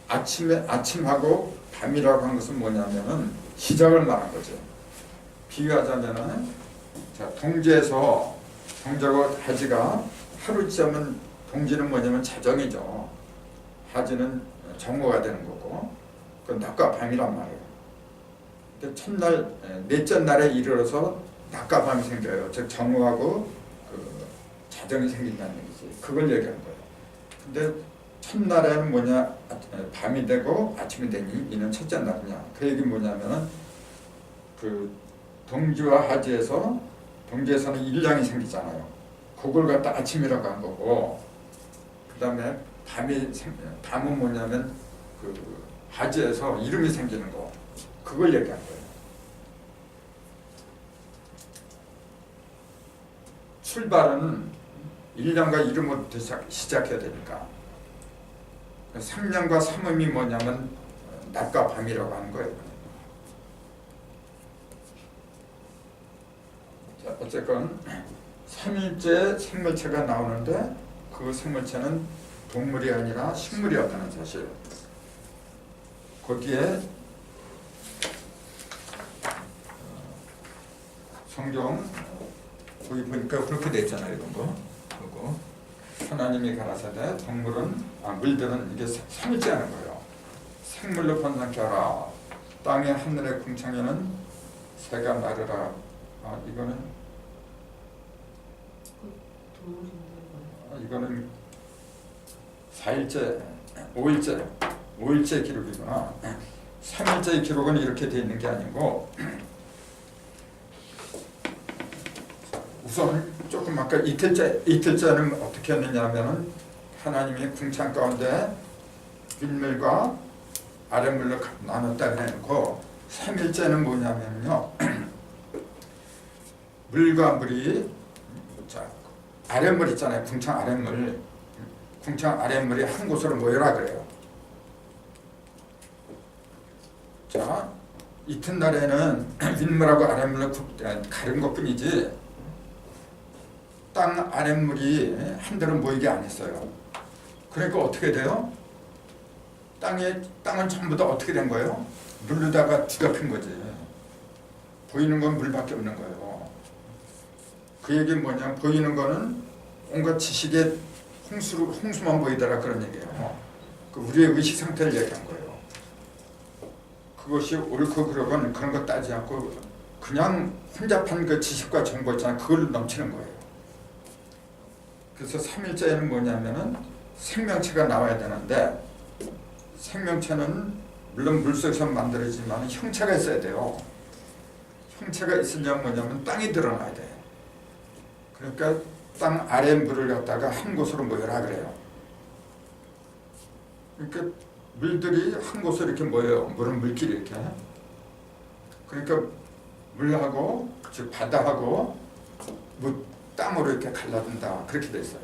아침하고 밤이라고 하는 것은 뭐냐면은 시작을 말한 거죠. 비유하자면은 자, 동지에서 동자고 하지가 하루쯤은 동지는 뭐냐면 자정이죠. 하지는 정오가 되는 거고 그 낮과 밤이란 말이에요. 근데 첫날 넷째 날에 이르러서 낮과 밤이 생겨요. 즉 정오하고 그 자정이 생긴다는 얘기지. 그걸 얘기하는 거예요. 근데 첫날에는 뭐냐 밤이 되고 아침이 되니 이는 첫째 날이냐. 그 얘기 뭐냐면은 그 동지와 하지에서 동지에서는 일량이 생기잖아요. 그걸 갖다 아침이라고 한 거고 그 다음에 밤은 뭐냐면 그 하지에서 이름이 생기는 거 그걸 얘기한 거예요. 출발은 일량과 이름부터 시작해야 되니까 상량과 삼음이 뭐냐면 낮과 밤이라고 하는 거예요. 자, 어쨌건 3일째 생물체가 나오는데 그 생물체는 동물이 아니라 식물이었다는 사실. 거기에 성경 거기 보니까 그렇게 돼 있잖아요. 이런 거. 그리고 하나님이 가라사대 물들은 이게 3일째 하는 거예요. 생물로 번성케 하라. 땅의 하늘의 궁창에는 새가 나르라. 이거는 이거는 4일째, 5일째 기록이구나. 3일째의 기록은 이렇게 돼 있는 게 아니고 우선 조금 아까 이틀째는 어떻게 했느냐면은 하나님이 궁창 가운데 윗물과 아랫물로 나눴다 해놓고 3일째는 뭐냐면요 물과 물이 자 아랫물 있잖아요. 궁창 아랫물이 한 곳으로 모여라 그래요. 자 이튿날에는 윗물하고 아랫물로 가른 것뿐이지 땅 아랫물이 한대로 모이게 안 했어요. 그러니까 어떻게 돼요? 땅은 전부 다 어떻게 된 거예요? 물로다가 뒤덮인 거지. 보이는 건 물밖에 없는 거예요. 그 얘기는 뭐냐? 보이는 거는 온갖 지식의 홍수만 보이더라 그런 얘기예요. 그 우리의 의식 상태를 얘기한 거예요. 그것이 옳고 그르건 그런 거 따지지 않고 그냥 혼잡한 그 지식과 정보 있잖아. 그걸 넘치는 거예요. 그래서 3일째에는 뭐냐면은 생명체가 나와야 되는데 생명체는 물론 물속에서 만들어지지만 형체가 있어야 돼요. 형체가 있으려면 뭐냐면 땅이 드러나야 돼. 그러니까 땅 아래 물을 갖다가 한 곳으로 모여라 그래요. 그러니까 물들이 한 곳으로 이렇게 모여요. 물은 물끼리 이렇게. 그러니까 물하고 즉 바다하고 땅으로 이렇게 갈라든다. 그렇게 돼 있어요.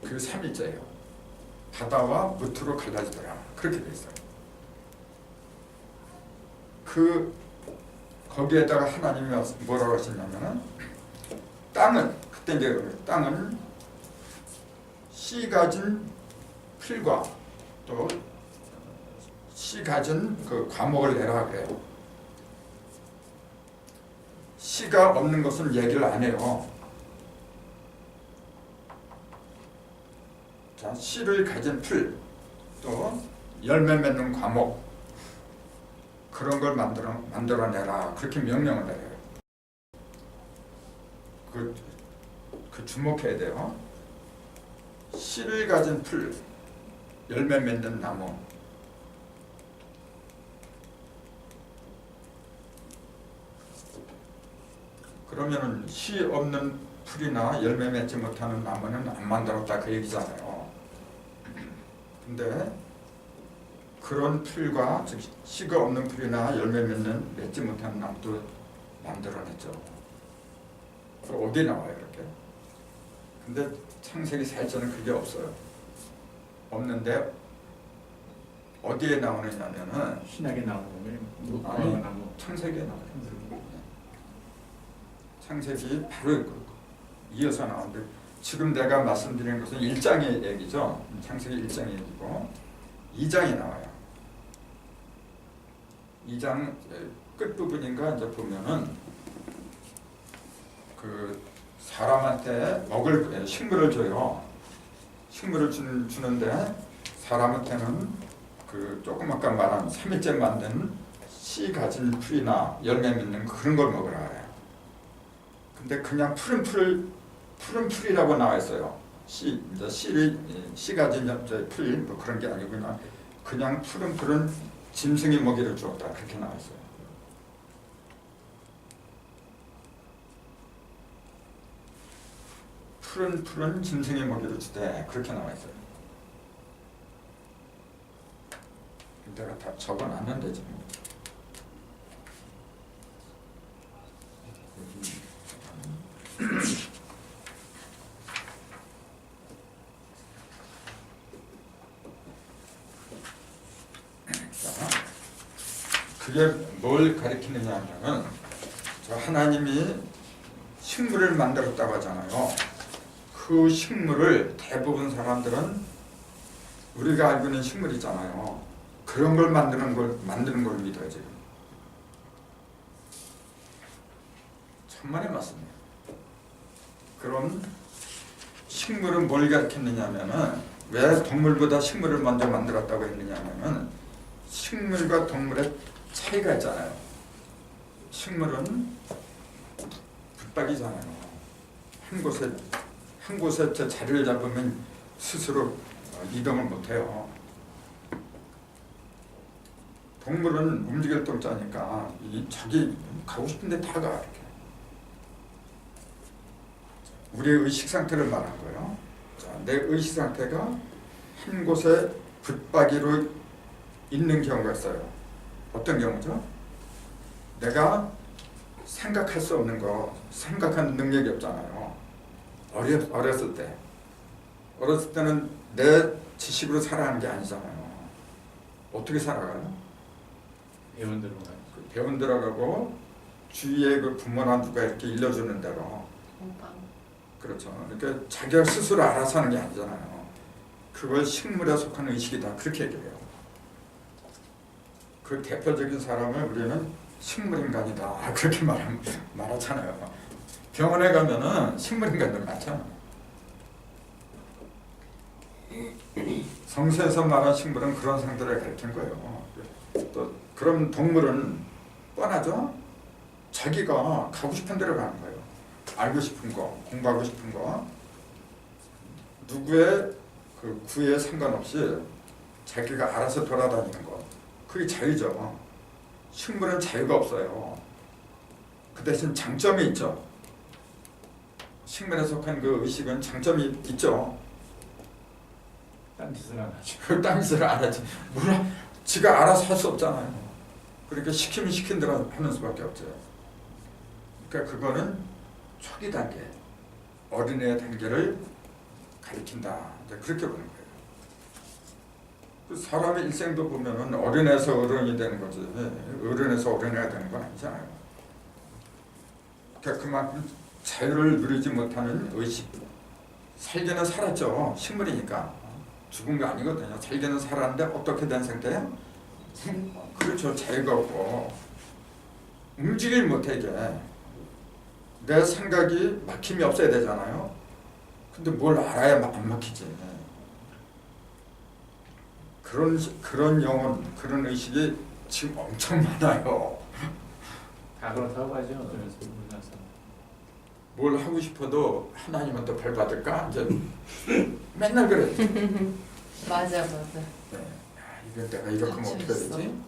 그게 3일째예요. 바다와 무트로 갈라지더라. 그렇게 돼 있어요. 거기에다가 하나님이 뭐라고 하셨냐면은 땅은 그때 이제 땅은 씨 가진 풀과 또 씨 가진 그 과목을 내라 그래요. 씨가 없는 것은 얘기를 안 해요. 자, 씨를 가진 풀, 또 열매 맺는 과목 그런 걸 만들어내라 그렇게 명령을 내려요. 그 주목해야 돼요. 씨를 가진 풀, 열매 맺는 나무. 그러면은 씨 없는 풀이나 열매 맺지 못하는 나무는 안 만들었다 그 얘기잖아요. 근데 그런 풀과 즉 씨가 없는 풀이나 열매 맺지 못하는 나무도 만들어냈죠. 그 어디에 나와요 이렇게? 근데 창세기 4장은 그게 없어요. 없는데 어디에 나오느냐면은 신약에 나오는 거면 아니, 나무. 창세기에 나와요. 창세기 바로 이어서 나오는데 지금 내가 말씀드리는 것은 1장의 얘기죠. 창세기 1장의 얘기고 2장이 나와요. 2장 끝부분인가 이제 보면은 그 사람한테 먹을 식물을 줘요. 식물을 주는데 사람한테는 그 조금 아까 말한 3일째 만든 씨 가진 풀이나 열매 맺는 그런 걸 먹으라 해요. 근데 그냥 푸른 풀이라고 나와 있어요. 씨 가진 풀 뭐 그런 게 아니고 그냥 푸른 풀은 짐승이 먹이를 주었다 그렇게 나와 있어요. 푸른 풀은 짐승이 먹이를 주되 그렇게 나와 있어요. 내가 다 적어놨는데 지금. 그게 뭘 가리키느냐 하면은 하나님이 식물을 만들었다고 하잖아요. 그 식물을 대부분 사람들은 우리가 알고 있는 식물이잖아요. 그런 걸 만드는 걸 믿어요 지금. 천만의 말씀이에요. 그럼 식물은 뭘 가리켰느냐면은 왜 동물보다 식물을 먼저 만들었다고 했느냐면은 식물과 동물의 차이가 있잖아요. 식물은 붙박이잖아요. 한 곳에 제 자리를 잡으면 스스로 이동을 못해요. 동물은 움직일 동자니까 자기 가고 싶은데 다 가. 이렇게. 우리의 의식 상태를 말한 거예요. 자, 내 의식 상태가 한 곳에 붙박이로 있는 경우가 있어요. 어떤 경우죠? 내가 생각할 수 없는 거, 생각하는 능력이 없잖아요. 어렸을 때. 어렸을 때는 내 지식으로 살아가는 게 아니잖아요. 어떻게 살아가요? 배운 대로 가요. 배운 대로 가고 주위에 그 부모나 누가 이렇게 일러주는 대로. 공방. 그렇죠. 그러니까 자기가 스스로 알아서 하는 게 아니잖아요. 그걸 식물에 속한 의식이다. 그렇게 얘기해요. 그 대표적인 사람을 우리는 식물인간이다. 그렇게 말하잖아요. 병원에 가면은 식물인간들 많잖아요. 성서에서 말한 식물은 그런 상태를 가리킨 거예요. 또 그런 동물은 뻔하죠. 자기가 가고 싶은 데로 가는 거예요. 알고 싶은 거, 공부하고 싶은 거, 누구의 그 구애에 상관없이 자기가 알아서 돌아다니는 거, 그게 자유죠. 식물은 자유가 없어요. 그 대신 장점이 있죠. 식물에 속한 그 의식은 장점이 있죠. 딴 짓을 안 하죠. 딴 짓을 안 하지. 뭐라 지가 알아서 할 수 없잖아요. 그러니까 시키면 시킨 대로 하는 수밖에 없죠. 그러니까 그거는 초기 단계, 어린애 단계를 가리킨다. 그렇게 보는 거예요. 그 사람의 일생도 보면은 어린애에서 어른이 되는 거지, 어른에서 어린애가 되는 건 아니잖아요. 그러니까 그만큼 자유를 누리지 못하는 의식. 살기는 살았죠. 식물이니까. 죽은 거 아니거든요. 살기는 살았는데 어떻게 된 상태예요? 그렇죠. 자유가 없고 움직이질 못해. 이게 내 생각이 막힘이 없어야 되잖아요. 근데 뭘 알아야 안 막히지. 그런 영혼, 그런 의식이 지금 엄청 많아요. 다 그렇다고 하죠. 그래서 몰라서. 뭘 하고 싶어도 하나님한테 벌 받을까? 이제 맨날 그래. 맞아. 네. 이거 내가 이렇게 하면 어떻게 되지?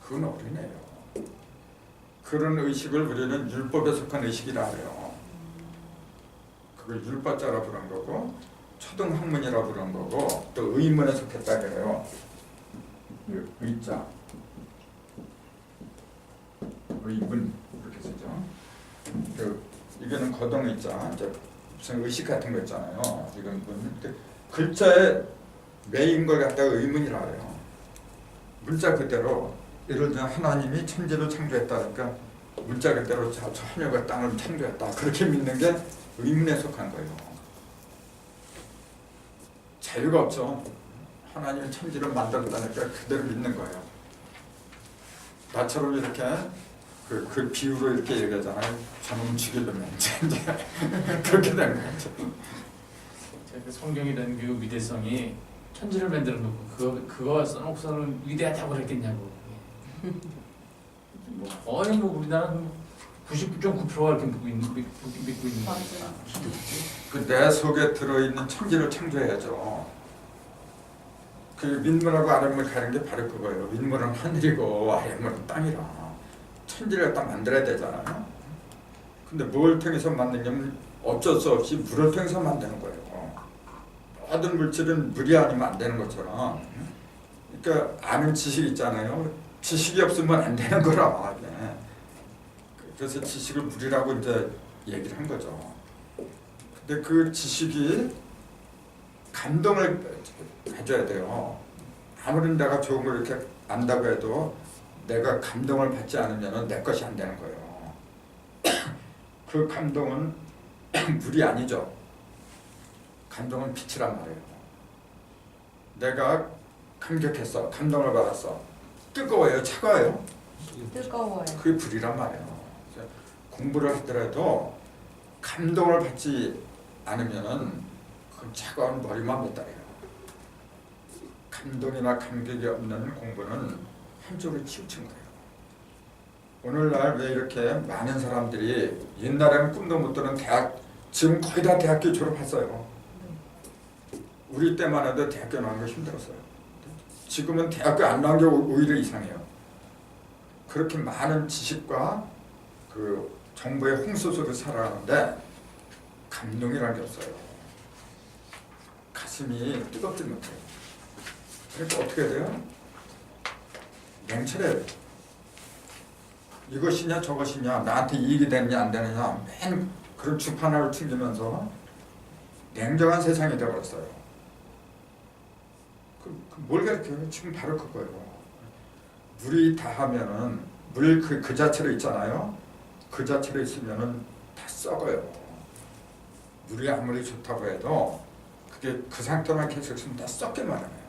그건 어린애예요. 그런 의식을 우리는 율법에 속한 의식이라 해요. 그걸 율법자라 부르는 거고 초등학문이라 부르는 거고 또 의문에 속했다 그래요. 의자, 의문 이렇게 쓰죠. 그 이거는 거동 있자. 이제 무슨 의식 같은 거 있잖아요. 이건 글자에 매인 걸 갖다가 의문이라 해요. 문자 그대로 예를 들면 하나님이 천지를 창조했다. 그러니까 문자 그대로 저 하늘과 땅을 창조했다. 그렇게 믿는 게 의문에 속한 거예요. 자유가 없죠. 하나님이 천지를 만들었다니까 그대로 믿는 거예요. 나처럼 이렇게 그 비유로 이렇게 얘기하잖아요. 저놈 죽이려면 이제 그렇게 되는 거죠. 제가 그 성경이라는 그 위대성이 천지를 만들어 놓고 그거 써놓고서는 위대하다고 그랬겠냐고. 뭐 거의 뭐 우리나라는 99.9%가 이렇게 믿고 있는 맞아요. 거니까. 그 내 속에 들어있는 천지를 창조해야죠. 그 윗물하고 아랫물 가는 게 바로 그거예요. 윗물은 하늘이고 아랫물은 땅이라. 천지를 딱 만들어야 되잖아요. 근데 뭘 통해서 만드냐면 어쩔 수 없이 물을 통해서 만드는 거예요. 모든 물질은 물이 아니면 안 되는 것처럼. 그러니까 아는 지식 있잖아요. 지식이 없으면 안 되는 거라. 네. 그래서 지식을 물이라고 이제 얘기를 한 거죠. 근데 그 지식이 감동을 해줘야 돼요. 아무리 내가 좋은 걸 이렇게 안다고 해도 내가 감동을 받지 않으면 내 것이 안 되는 거예요. 그 감동은 물이 아니죠. 감동은 빛이란 말이에요. 내가 감격했어. 감동을 받았어. 뜨거워요? 차가워요? 뜨거워요. 그게 불이란 말이에요. 공부를 하더라도 감동을 받지 않으면은 그 차가운 머리만 못 따라요. 감동이나 감격이 없는 공부는 한쪽으로 치우친 거예요. 오늘날 왜 이렇게 많은 사람들이 옛날에는 꿈도 못 꾸는 대학, 지금 거의 다 대학교 졸업했어요. 우리 때만 해도 대학교 나온 거 힘들었어요. 지금은 대학교 안 나온 게 오히려 이상해요. 그렇게 많은 지식과 그 정보의 홍수 속에 살아가는데 감동이라는 게 없어요. 가슴이 뜨겁지 못해요. 그러니까 어떻게 돼요? 냉철해요. 이것이냐 저것이냐 나한테 이익이 되느냐 안 되느냐 맨 그런 주판을 튕기면서 냉정한 세상이 되어버렸어요. 뭘 가르쳐요? 지금 바로 그거예요. 물이 닿으면은 물 그 자체로 있잖아요. 그 자체로 있으면은 다 썩어요. 물이 아무리 좋다고 해도 그게 그 상태만 계속 있으면 다 썩게 마련해요.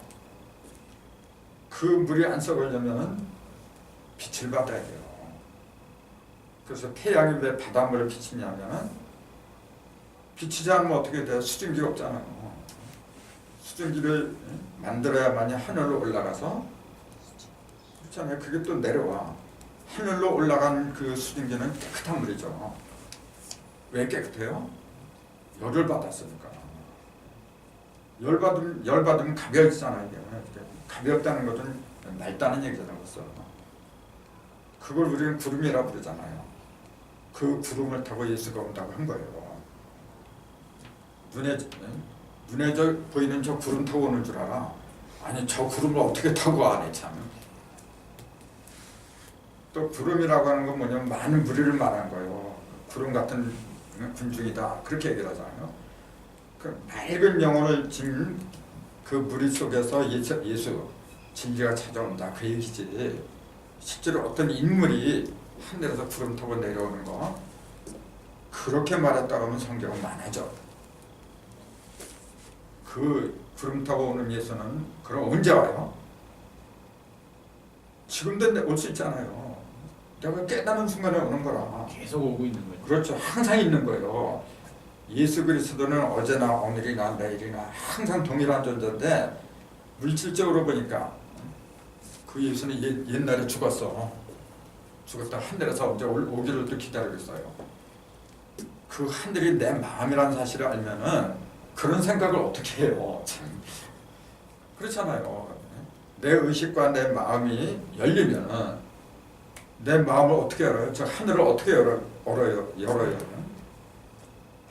그 물이 안 썩으려면은 빛을 받아야 돼요. 그래서 태양이 왜 바닷물을 비치냐면은 비치지 않으면 어떻게 돼요? 수증기가 없잖아요. 수증기를 만들어야만이 하늘로 올라가서 그렇잖아요. 그게 또 내려와. 하늘로 올라간 그 수증기는 깨끗한 물이죠. 왜 깨끗해요? 열을 받았으니까. 열 받으면 가벼워지잖아요. 가볍다는 것은 맑다는 얘기잖아요. 그걸 우리는 구름이라고 부르잖아요. 그 구름을 타고 예수가 온다고 한 거예요. 눈에 저 보이는 저 구름 타고 오는 줄 알아. 아니 저 구름을 어떻게 타고 와네 참. 또 구름이라고 하는 건 뭐냐면 많은 무리를 말한 거예요. 구름 같은 군중이다 그렇게 얘기를 하잖아요. 그 맑은 영혼을 진 그 무리 속에서 예수 진리가 찾아온다 그 얘기지. 실제로 어떤 인물이 하늘에서 구름 타고 내려오는 거 그렇게 말했다고 하면 성경은 많아져. 그 구름 타고 오는 예수는 그럼 언제 와요? 지금도 올 수 있잖아요. 내가 깨닫는 순간에 오는 거라. 계속 오고 있는 거죠. 그렇죠. 항상 있는 거예요. 예수 그리스도는 어제나 오늘이나 내일이나 항상 동일한 존재인데 물질적으로 보니까 그 예수는 옛날에 죽었다 하늘에서 언제 오기를 또 기다리고 있어요. 그 하늘이 내 마음이라는 사실을 알면은 그런 생각을 어떻게 해요? 참 그렇잖아요. 내 의식과 내 마음이 열리면은 내 마음을 어떻게 열어요? 저 하늘을 어떻게 열어요?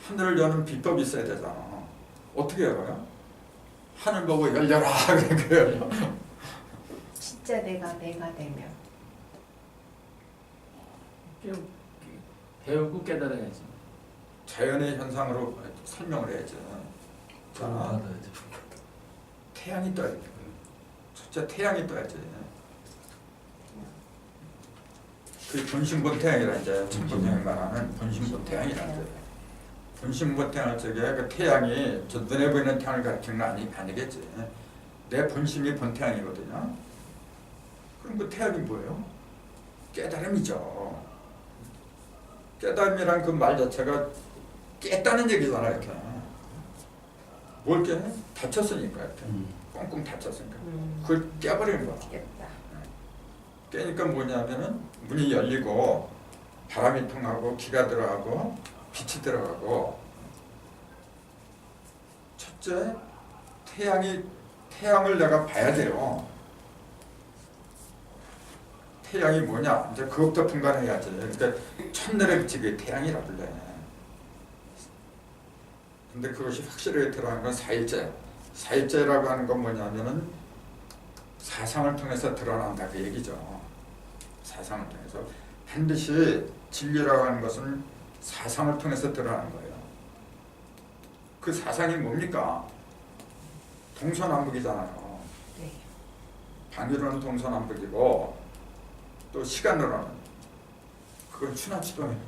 하늘을 여는 비법이 있어야 되잖아. 어떻게 열어요? 하늘 보고 열려라 그렇게 열려. 진짜 내가 되면. 배우고 깨달아야지. 자연의 현상으로 설명을 해야지. 자, 받아야 돼. 태양이 떠야지. 첫째 태양이 떠야지. 그 본신본 태양이라 이제 천본명이 말하는 본신본 태양이라는 거예요. 본신본 태양을 저게 그 태양이 저 눈에 보이는 태양을 가리키는 거 아니겠지. 내 본심이 본 태양이거든요. 그럼 그 태양이 뭐예요? 깨달음이죠. 깨달음이란 그 말 자체가 깼다는 얘기잖아요. 이렇게. 뭘 깨? 다쳤으니까 이렇게. 꽁꽁 다쳤으니까. 그걸 깨버리는 거야. 겠다. 깨니까 뭐냐면은 문이 열리고 바람이 통하고 기가 들어가고 빛이 들어가고. 첫째 태양을 내가 봐야 돼요. 태양이 뭐냐? 이제 그것부터 분간해야지. 그러니까 첫날의 빛이 그 태양이라 불러. 근데 그것이 확실하게 드러나는 건 사일제. 사일제라고 하는 건 뭐냐면은 사상을 통해서 드러난다 그 얘기죠. 사상을 통해서. 반드시 진리라고 하는 것은 사상을 통해서 드러나는 거예요. 그 사상이 뭡니까? 동서남북이잖아요. 네. 방위로는 동서남북이고 또 시간으로는 그건 춘하추동이에요.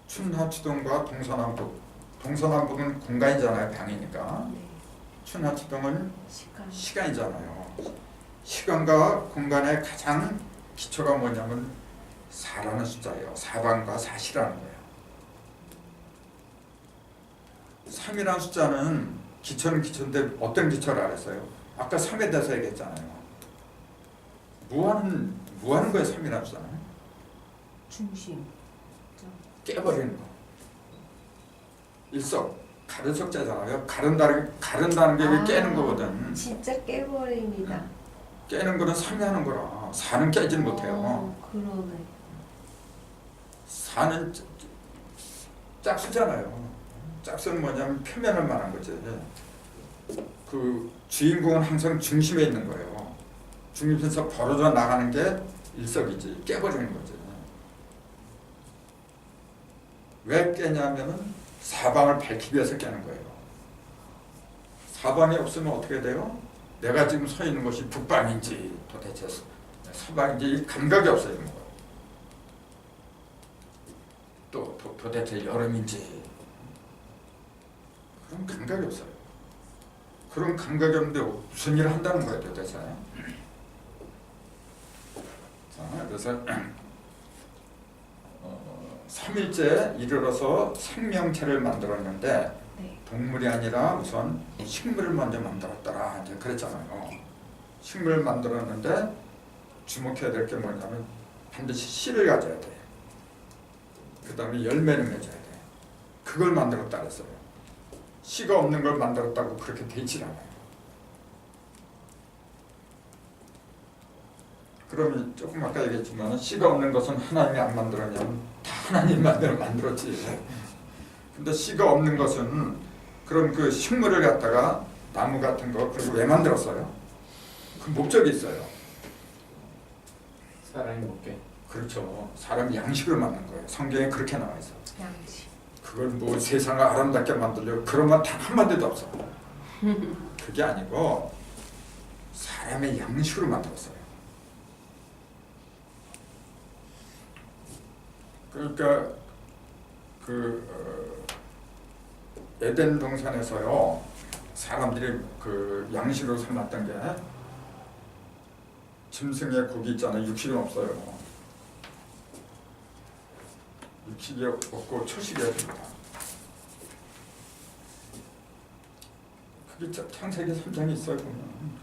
춘하추동과 동서남북. 동서남북은 공간이잖아요. 방이니까. 네. 춘하추동은 시간. 시간이잖아요. 시간과 공간의 가장 기초가 뭐냐면 4라는 숫자예요. 사방과 사시라는 거예요. 3이라는 숫자는 기초는 기초인데 어떤 기초를 알았어요? 아까 3에 대해서 얘기했잖아요. 무하는 거예요. 3이라는 숫자는. 중심. 깨버리는 거. 일석, 가른석자잖아요. 가른다는 게 깨는 거거든. 진짜 깨버립니다. 깨는 거는 3이 하는 거라. 4는 깨지는 못해요. 그러네. 4는 짝수잖아요. 짝수는 뭐냐면 표면을 말한 거지. 그 주인공은 항상 중심에 있는 거예요. 중심에서 벌어져 나가는 게 일석이지. 깨버리는 거지. 왜 깨냐면은 사방을 밝히기 위해서 깨는 거예요. 사방이 없으면 어떻게 돼요? 내가 지금 서 있는 곳이 북방인지 도대체 서방인지 감각이 없어요. 또 도대체 여름인지 그런 감각이 없어요. 그런 감각이 없는데 무슨 일을 한다는 거예요 도대체. 자, 그래서 3일째 이르러서 생명체를 만들었는데 네. 동물이 아니라 우선 식물을 먼저 만들었더라 이제 그랬잖아요. 식물을 만들었는데 주목해야 될 게 뭐냐면 반드시 씨를 가져야 돼. 그 다음에 열매를 맺어야 돼. 그걸 만들었다 그랬어요. 씨가 없는 걸 만들었다고 그렇게 되질 않아요. 그러면 조금 아까 얘기했지만 씨가 없는 것은 하나님이 안 만들었냐면 다 하나님 만들었지. 근데 씨가 없는 것은 그럼 그 식물을 갖다가 나무 같은 거 그리고 왜 만들었어요? 그 목적이 있어요. 사람이 먹게. 그렇죠. 사람 양식을 만든 거예요. 성경에 그렇게 나와 있어. 양식. 그걸 뭐 세상을 아름답게 만들려고 그런 말 단 한마디도 없어. 그게 아니고 사람의 양식으로 만들었어요. 그러니까 에덴 동산에서요 사람들이 그 양식으로 삼았던 게 짐승의 고기 있잖아요. 육식은 없어요. 육식이 없고 초식이어야 됩니다. 그게 창세기 3장에 있어요. 보면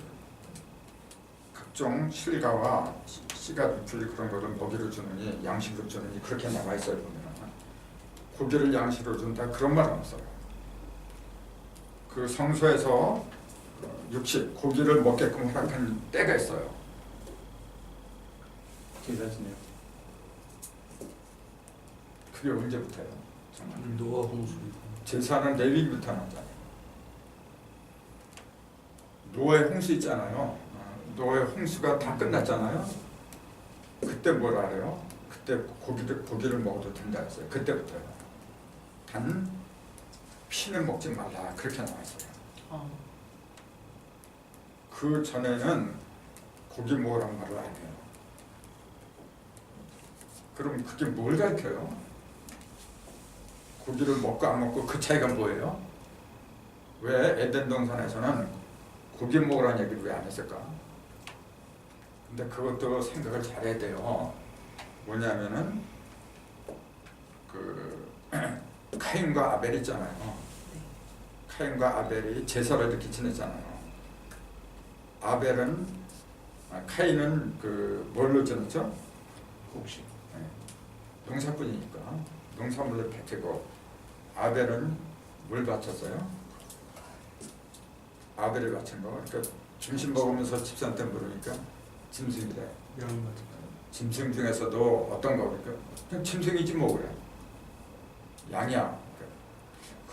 각종 실과와 씨가 풀 그런 거를 먹이로 주느니 양식으로 주느니 그렇게 나와 있어요. 보면 고기를 양식으로 준다 그런 말은 없어요. 그 성소에서 육식 고기를 먹게끔 허락한 때가 있어요. 제사지네요. 그게 언제부터예요? 정말. 노아 홍수. 제사는 레위기부터 하잖아요. 노아의 홍수 있잖아요. 노아의 홍수가 다 끝났잖아요. 그때 뭐라 해요? 그때 고기를 먹어도 된다 했어요. 그때부터요. 단 피는 먹지 말라 그렇게 나왔어요. 그 전에는 고기 먹으란 말을 안 해요. 그럼 그게 뭘 가르쳐요? 고기를 먹고 안 먹고 그 차이가 뭐예요? 왜 에덴 동산에서는 고기 먹으라는 얘기를 왜 안 했을까? 근데 그것도 생각을 잘해야 돼요. 뭐냐면은 그 카인과 아벨 있잖아요. 카인과 아벨이 제사를 이렇게 지냈잖아요. 카인은 그 뭘로 지냈죠? 혹시 농사꾼이니까 농산물을 베끼고, 아벨은 뭘 바쳤어요? 아벨이 바친 거. 그러니까 중심 먹으면서 집사한테 물으니까 짐승이래. 짐승 중에서도 어떤 거? 그러니까 그냥 짐승이지 뭐 그래. 양이야.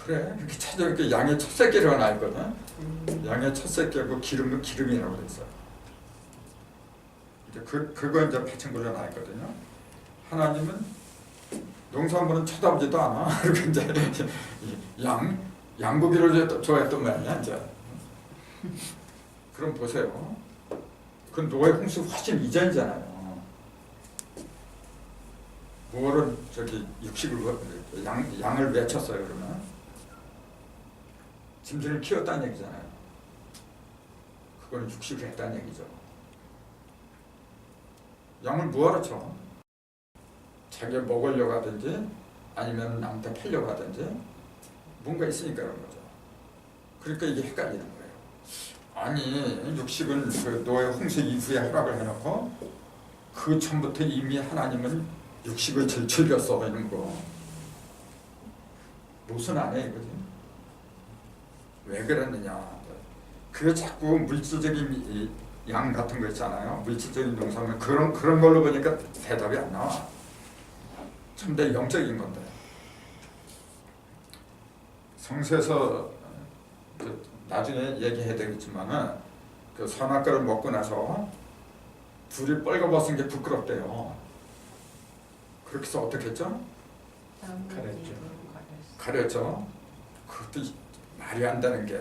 그래 이렇게 찾아보니까 양의 첫 새끼라고 나있거든. 양의 첫 새끼하고 기름이라고 그랬어. 이제 그거 이제 바친 걸로 나있거든요. 하나님은 농산물은 쳐다보지도 않아. 그리고 이제 양고기를 좋아했던 모양이야 이제. 그럼 보세요. 그 노예 홍수 훨씬 이전이잖아요. 뭐를 저기 육식을 양을 외쳤어요 그러면? 짐승을 키웠다는 얘기잖아요. 그거는 육식을 했다는 얘기죠. 양을 뭐하러 쳐? 자기 먹으려고 하든지 아니면 남한테 팔려고 하든지 뭔가 있으니까 그런 거죠. 그러니까 이게 헷갈리는 거예요. 아니 육식은 그 노예 홍수 이후에 허락을 해놓고 그 전부터 이미 하나님은 육식을 제일 즐겼어 이런 거. 무슨 안 해 이거지? 왜 그랬느냐? 그게 자꾸 물질적인 양 같은 거 있잖아요. 물질적인 농산물 그런 걸로 보니까 대답이 안 나와. 참대 영적인 건데. 성서에서 나중에 얘기해야 되겠지만은 그 선악과를 먹고 나서 둘이 뻘거벗은 게 부끄럽대요. 그렇게 해서 어떻게 했죠? 가렸죠. 그것도 말이 안 되는 게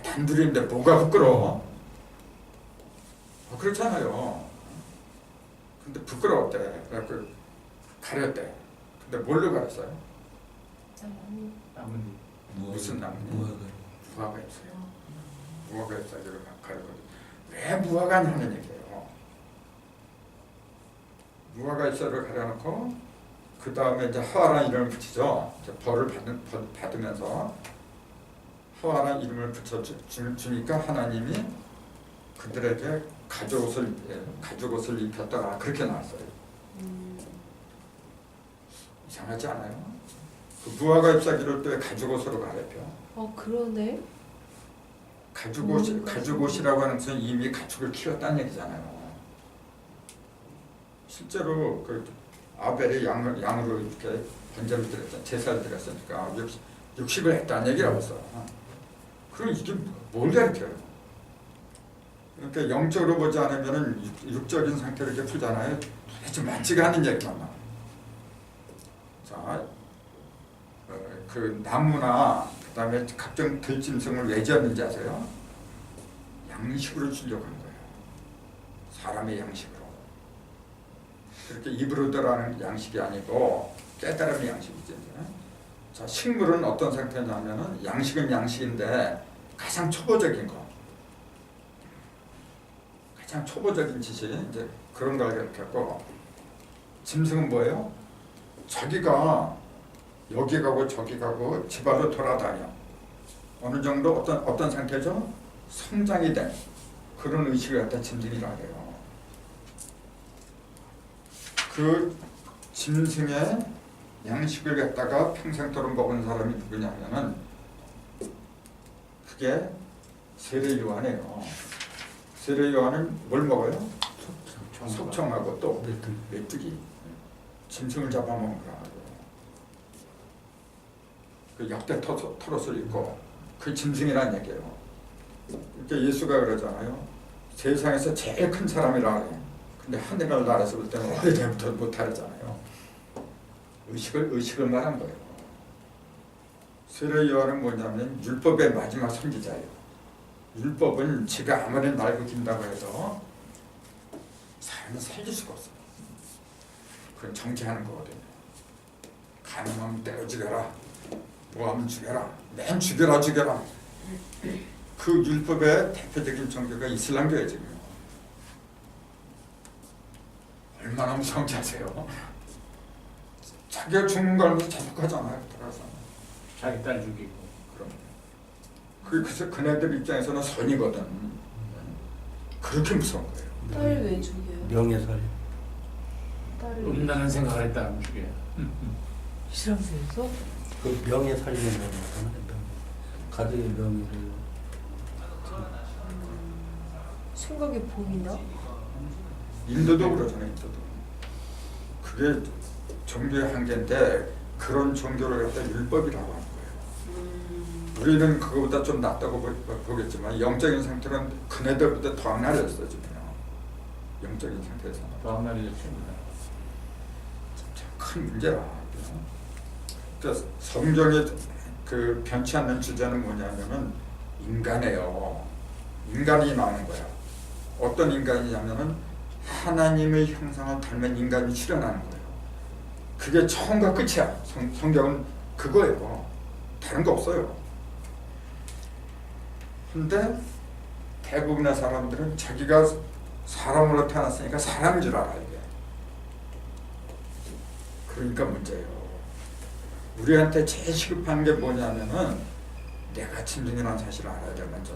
단둘이인데 뭐가 부끄러워? 그렇잖아요. 근데 부끄러웠대. 그래서 가렸대. 근데 뭘로 가렸어요? 나뭇잎. 무슨 나뭇잎? 무화과 잎이요. 무화과 잎사귀로 가렸거든요. 왜 무화과냐 하는 얘기예요. 무화과 잎사귀로 가려놓고 그 다음에 이제 하와라는 이름을 붙이죠. 이제 벌을 받으면서 하와라는 이름을 붙여주니까 하나님이 그들에게 가죽옷을 입혔다가 그렇게 나왔어요. 이상하지 않아요? 그 무화과 잎사귀를 또 가죽옷으로 가려펴. 그러네. 가죽옷이라고 하는 것은 이미 가축을 키웠다는 얘기잖아요. 실제로 그 아벨이 양으로 이렇게 번제를 드렸잖아요. 제사를 드렸으니까 육식을 했다는 얘기라고 했어. 그럼 이게 뭘 가르쳐요? 그러니까 영적으로 보지 않으면 육적인 상태를 이렇게 풀잖아요. 도대체 많지가 않은 얘기만 나와요. 자, 그 나무나 그 다음에 각종 들짐승을 왜 지었는지 아세요? 양식으로 주려고 한 거예요. 사람의 양식으로. 그렇게 입으로 들어가는 양식이 아니고 깨달음의 양식이죠. 자, 식물은 어떤 상태냐면은 양식은 양식인데 가장 초보적인 거. 가장 초보적인 짓이 이제 그런 걸 가르쳤고, 짐승은 뭐예요? 자기가 여기 가고 저기 가고 집안으로 돌아다녀. 어느 정도 어떤 상태죠? 성장이 된 그런 의식을 갖다 짐승이라 해요. 그 짐승의 양식을 갖다가 평생토록 먹은 사람이 누구냐면은 그게 세례 요한이에요. 세례 요한은 뭘 먹어요? 속청하고 또 메뚜기. 짐승을 잡아먹는 거라고. 그 역대 토롯을 입고 그 짐승이라는 얘기예요. 그러니까 예수가 그러잖아요. 세상에서 제일 큰 사람이라 그래요. 근데 하늘을 나라에서 볼 때는 오래전부터 못하잖아요. 의식을 말한 거예요. 세례 요한은 뭐냐면 율법의 마지막 선지자예요. 율법은 지가 아무리 날고 긴다고 해서 사람을 살릴 수가 없어요. 그건 정죄하는 거거든요. 가능하면 때려 죽여라, 뭐하면 죽여라, 맨 죽여라 죽여라. 그 율법의 대표적인 종교가 이슬람교예요. 지금 얼마나 무서운지 아세요? 자기가 죽는 걸 알면서 자복하잖아요. 따라서 자기 딸 죽이고. 그럼 그래서 그네들 입장에서는 선이거든. 그렇게 무서운 거예요. 딸을 왜 죽여요? 명예살인. 딸을 왜 음란한 생각을 했다면 죽여요. 이슬람교에서? 그 명예살인의 명예잖아요. 가족의 명예를. 생각이 보이나? 인도도 그러잖아요. 인도도. 그게 종교의 한계인데 그런 종교를 갖다 율법이라고 하는 거예요. 우리는 그거보다 좀 낫다고 보겠지만 영적인 상태는 그네들보다 더 악랄했어 지금. 영적인 상태에서 다음 날이죠, 친구들. 큰 문제라. 그러니까 성경의 그 변치 않는 주제는 뭐냐면은 인간이에요. 인간이 나오는 거야. 어떤 인간이냐면은 하나님의 형상을 닮은 인간이 출현하는 거예요. 그게 처음과 끝이야. 성경은 그거예요. 다른 거 없어요. 근데 대부분의 사람들은 자기가 사람으로 태어났으니까 사람인 줄 알아 이게. 그러니까 문제예요. 우리한테 제일 시급한 게 뭐냐면은 내가 짐승이라는 사실을 알아야 돼 먼저.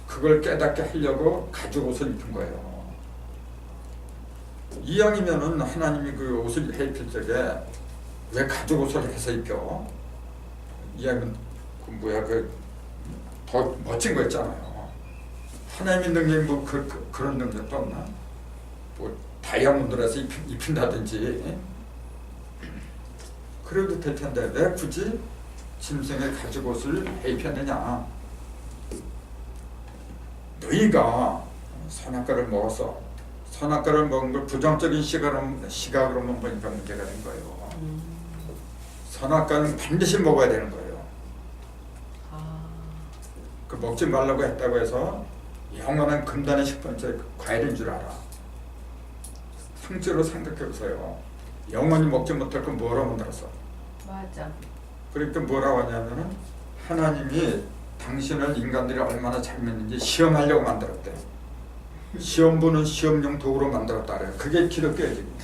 그걸 깨닫게 하려고 가죽 옷을 입힌 거예요. 이왕이면은 하나님이 그 옷을 입힐 적에 왜 가죽 옷을 해서 입혀? 이왕이면 그 뭐야 더 멋진 거 있잖아요. 하나님의 능력이 뭐 그런 능력도 없나? 뭐 다이아몬드로 해서 입힌다든지 그래도 될 텐데 왜 굳이 짐승의 가죽 옷을 입혔느냐? 너희가 선악과를 먹었어. 선악과를 먹은 걸 부정적인 시각으로만 보니까 문제가 된 거예요. 선악과는 반드시 먹어야 되는 거예요. 그 먹지 말라고 했다고 해서 영원한 금단의 식번째 과일인 줄 알아. 상처로 생각해보세요. 영원히 먹지 못할 건 뭐로 만들었어? 맞아. 그러니까 뭐라고 하냐면은 하나님이 당신을 인간들이 얼마나 잘 믿는지 시험하려고 만들었대. 시험 보는 시험용 도구로 만들었다 그래요. 그게 기독교예요 지금.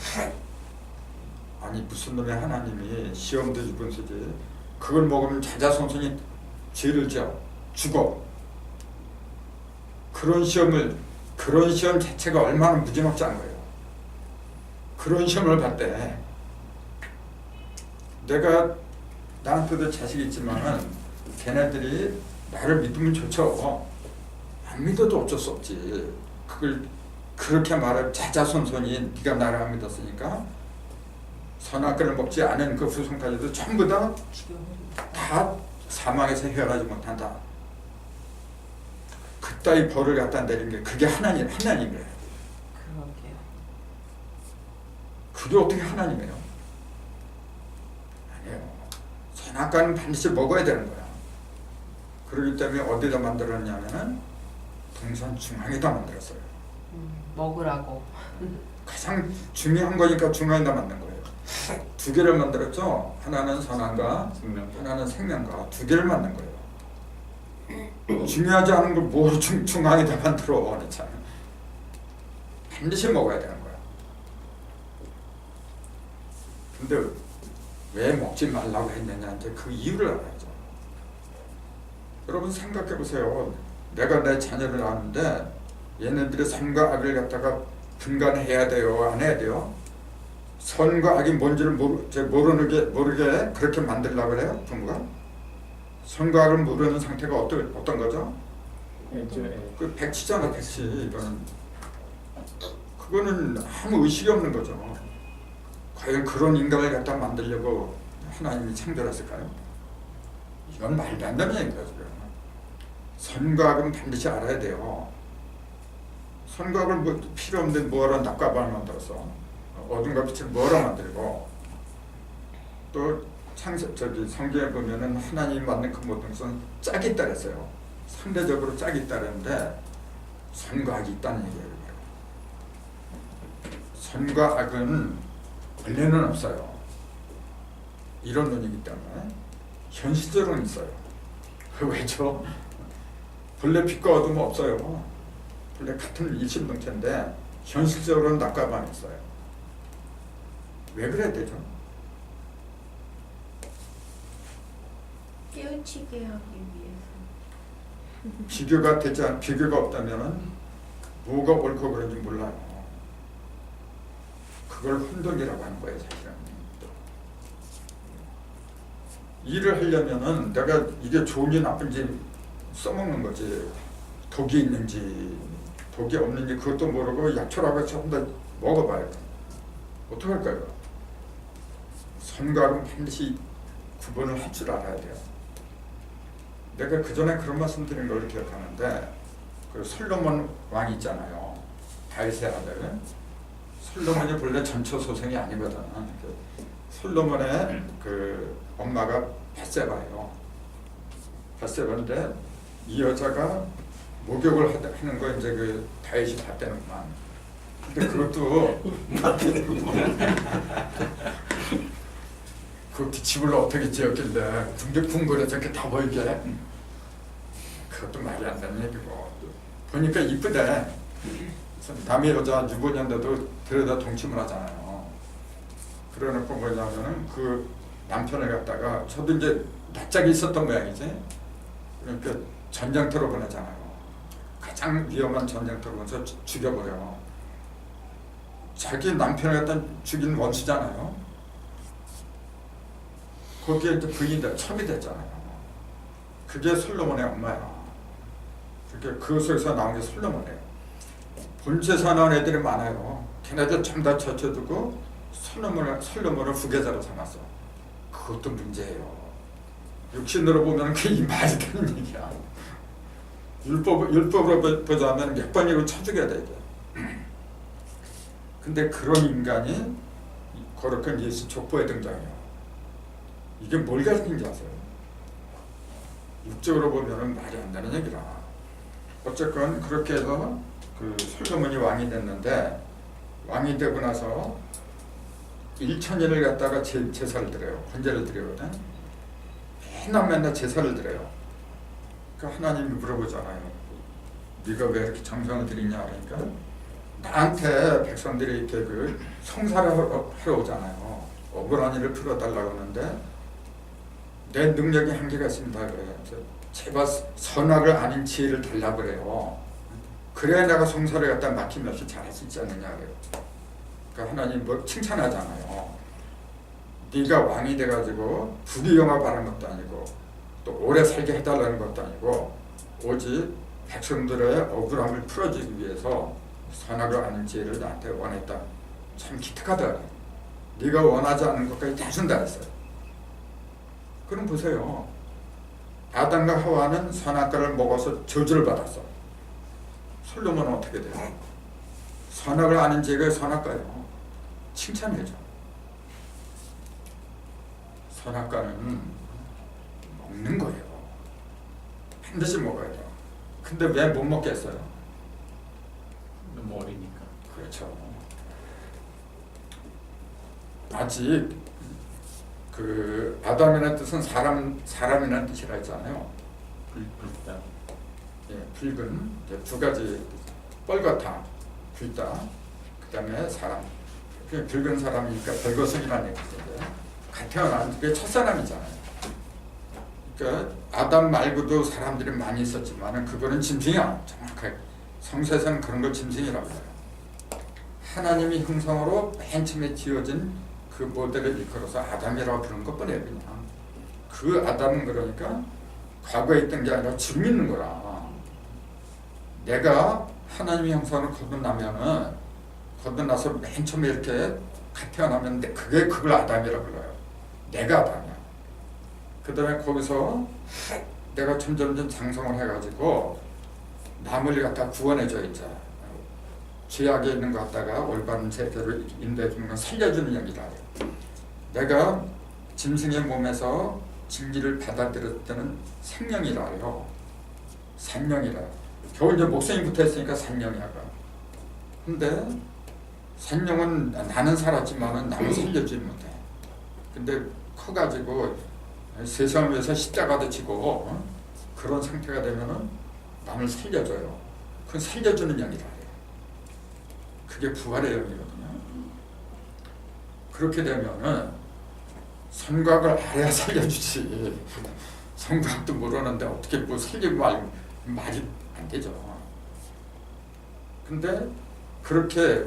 아니 무슨 놈의 하나님이 시험도 주분 쓰지. 그걸 먹으면 자자손손이 죄를 지어 죽어. 그런 시험 자체가 얼마나 무지막지한 거예요. 그런 시험을 봤대. 내가 나한테도 자식 있지만은 걔네들이 나를 믿으면 좋죠. 안 믿어도 어쩔 수 없지. 그걸 그렇게 말할 자자손손이 네가 나를 안 믿었으니까 선악과를 먹지 않은 그 후손까지도 전부 다 사망에서 헤어나지 못한다. 그따위 벌을 갖다 내린 게 그게 하나님이에요. 그러게요. 그게 어떻게 하나님이에요? 아니에요. 선악과는 반드시 먹어야 되는 거야. 그렇기 때문에 어디다 만들었냐면은 동산 중앙에다 만들었어요. 먹으라고. 가장 중요한 거니까 중앙에다 만든 거예요. 두 개를 만들었죠. 하나는 선악과, 하나는 생명과 두 개를 만든 거예요. 중요하지 않은 걸 뭐로 중앙에다 만들어? 그렇잖아. 반드시 먹어야 되는 거야. 근데 왜 먹지 말라고 했느냐 이제 그 이유를 알아야죠. 여러분 생각해 보세요. 내가 내 자녀를 아는데 얘네들이 선과 악을 갖다가 분간해야 돼요, 안 해야 돼요? 선과 악이 뭔지를 모르게 그렇게 만들려고 그래요, 부모가? 선과 악을 모르는 상태가 어떤 거죠? 그 백치잖아, 백치. 이거는 그거는 아무 의식이 없는 거죠. 과연 그런 인간을 갖다 만들려고 하나님이 창조했을까요? 이건 말도 안 되는 얘기죠. 선과 악은 반드시 알아야 돼요. 선과 악을 뭐 필요 없는데 뭐하러 낮과 밤을 만들었어? 어둠과 빛을 뭐하러 만들고 또 성경에 보면은 하나님 만든 그 모든 것은 짝이 있다 그랬어요. 상대적으로 짝이 있다 그랬는데 선과 악이 있다는 얘기예요. 선과 악은 원래는 없어요. 이런 논이기 때문에 현실적으로는 있어요. 왜죠? 본래 빛과 어둠은 없어요. 본래 같은 일심동체인데 현실적으로는 낮과 밤이 있어요. 왜 그래야 되죠? 깨우치게 하기 위해서. 비교가 없다면은 뭐가 옳고 그른지 몰라요. 그걸 혼돈이라고 하는 거예요, 사실은. 일을 하려면은 내가 이게 좋은지 나쁜지 써먹는 거지. 독이 있는지 독이 없는지 그것도 모르고 약초라고 전부 다 먹어봐요. 어떡할까요? 선과 악은 반드시 구분을 할 줄 알아야 돼요. 내가 그전에 그런 말씀 드린 걸 기억하는데 그 솔로몬 왕이 있잖아요. 다윗의 아들. 솔로몬이 본래 전처 소생이 아니거든. 솔로몬의 그 엄마가 밧세바예요. 밧세바인데 이 여자가 목욕을 하는 거 이제 그 다윗이 봤대는구만. 근데 그것도 그 집을 어떻게 지었길래 궁궐에 저렇게 다 보이게. 그것도 말이 안 되는 얘기고. 보니까 이쁘대. 남의 여자 유부녀인데도 데려다 동침을 하잖아요. 그러놓고 뭐냐면은 그 남편을 갖다가 저도 이제 낯짝이 있었던 모양이지. 그러니까 전쟁터로 보내잖아요. 가장 위험한 전쟁터로 보내서 죽여버려. 자기 남편을 갖다 죽인 원수잖아요. 거기에 이제 부인이 첩이 됐잖아요. 그게 솔로몬의 엄마야. 그 속에서 나온 게 솔로몬이에요. 본 재산한 애들이 많아요. 걔네들 전부 다 젖혀두고 솔로몬을 후계자로 삼았어. 그것도 문제예요. 육신으로 보면 그게 말이 되는 얘기야. 율법으로 보자면 몇 번이고 쳐죽여야 돼 이게. 근데 그런 인간이 거룩한 예수 족보에 등장해요. 이게 뭘 가르치는지 아세요? 육적으로 보면은 말이 안 되는 얘기라. 어쨌건 그렇게 해서 그 솔로몬이 왕이 됐는데 왕이 되고 나서 1,000일을 갖다가 제사를 드려요. 번제를 드리거든. 맨날 제사를 드려요. 그 하나님이 물어보잖아요. 네가 왜 이렇게 정성을 드리냐 그러니까 나한테 백성들이 이렇게 그 성사를 하러 오잖아요. 억울한 일을 풀어달라고 하는데 내 능력이 한계가 있습니다 그래요. 제발 선악을 아는 지혜를 달라고 그래요. 그래야 내가 성사를 갖다 막힘없이 잘할 수 있지 않느냐 그래요. 그러니까 하나님 뭐 칭찬하잖아요. 네가 왕이 돼가지고 부귀영화 바라는 것도 아니고 또 오래 살게 해달라는 것도 아니고 오직 백성들의 억울함을 풀어주기 위해서 선악을 아는 지혜를 나한테 원했다. 참 기특하다. 네가 원하지 않는 것까지 다 준다 했어요. 그럼 보세요. 아담과 하와는 선악과를 먹어서 저주를 받았어. 솔로몬은 어떻게 돼요? 선악을 아는 지혜가 선악과예요. 칭찬해줘. 선악과는 먹는 거예요. 반드시 먹어야 돼요. 근데 왜 못 먹겠어요? 너무 어리니까. 그렇죠. 아직 그 아담이라는 뜻은 사람이라는 뜻이라 했잖아요. 붉다. 예, 붉은 두 가지 뻘겋다, 붉다. 그다음에 사람. 붉은 사람이니까 벌거숭이라는 얘기인데 같이 태어난 게 첫사람이잖아요. 그러니까 아담 말고도 사람들이 많이 있었지만 그거는 짐승이야. 정확하게 성서에서는 그런 걸 짐승이라고 해요. 하나님이 형상으로 맨 처음에 지어진 그 모델을 일컬어서 아담이라고 부르는 것뿐이에요. 그냥 그 아담은 그러니까 과거에 있던 게 아니라 지금 있는 거라. 내가 하나님의 형상으로 거듭나서 맨 처음에 이렇게 태어나면 그걸 아담이라고 불러요. 내가 아담이야. 그 다음에 거기서 내가 점점 장성을 해가지고 남을 갖다 구원해줘 이제. 죄악에 있는 것 갖다가 올바른 제대로 인도해주는 건 살려주는 얘기다. 내가 짐승의 몸에서 진리를 받아들였다는 생명이라요. 생명이라. 겨우 이제 목숨이 붙어있으니까 생명이야. 근데 생명은 나는 살았지만은 남을 살려주지 못해. 근데 커가지고 세상을 위해서 십자가도 지고 그런 상태가 되면은 남을 살려줘요. 그건 살려주는 영이라. 그게 부활의 영이거든요. 그렇게 되면은 선각을 알아야 살려주지. 선각도 모르는데 어떻게 뭐 살리고 말이 안 되죠. 근데 그렇게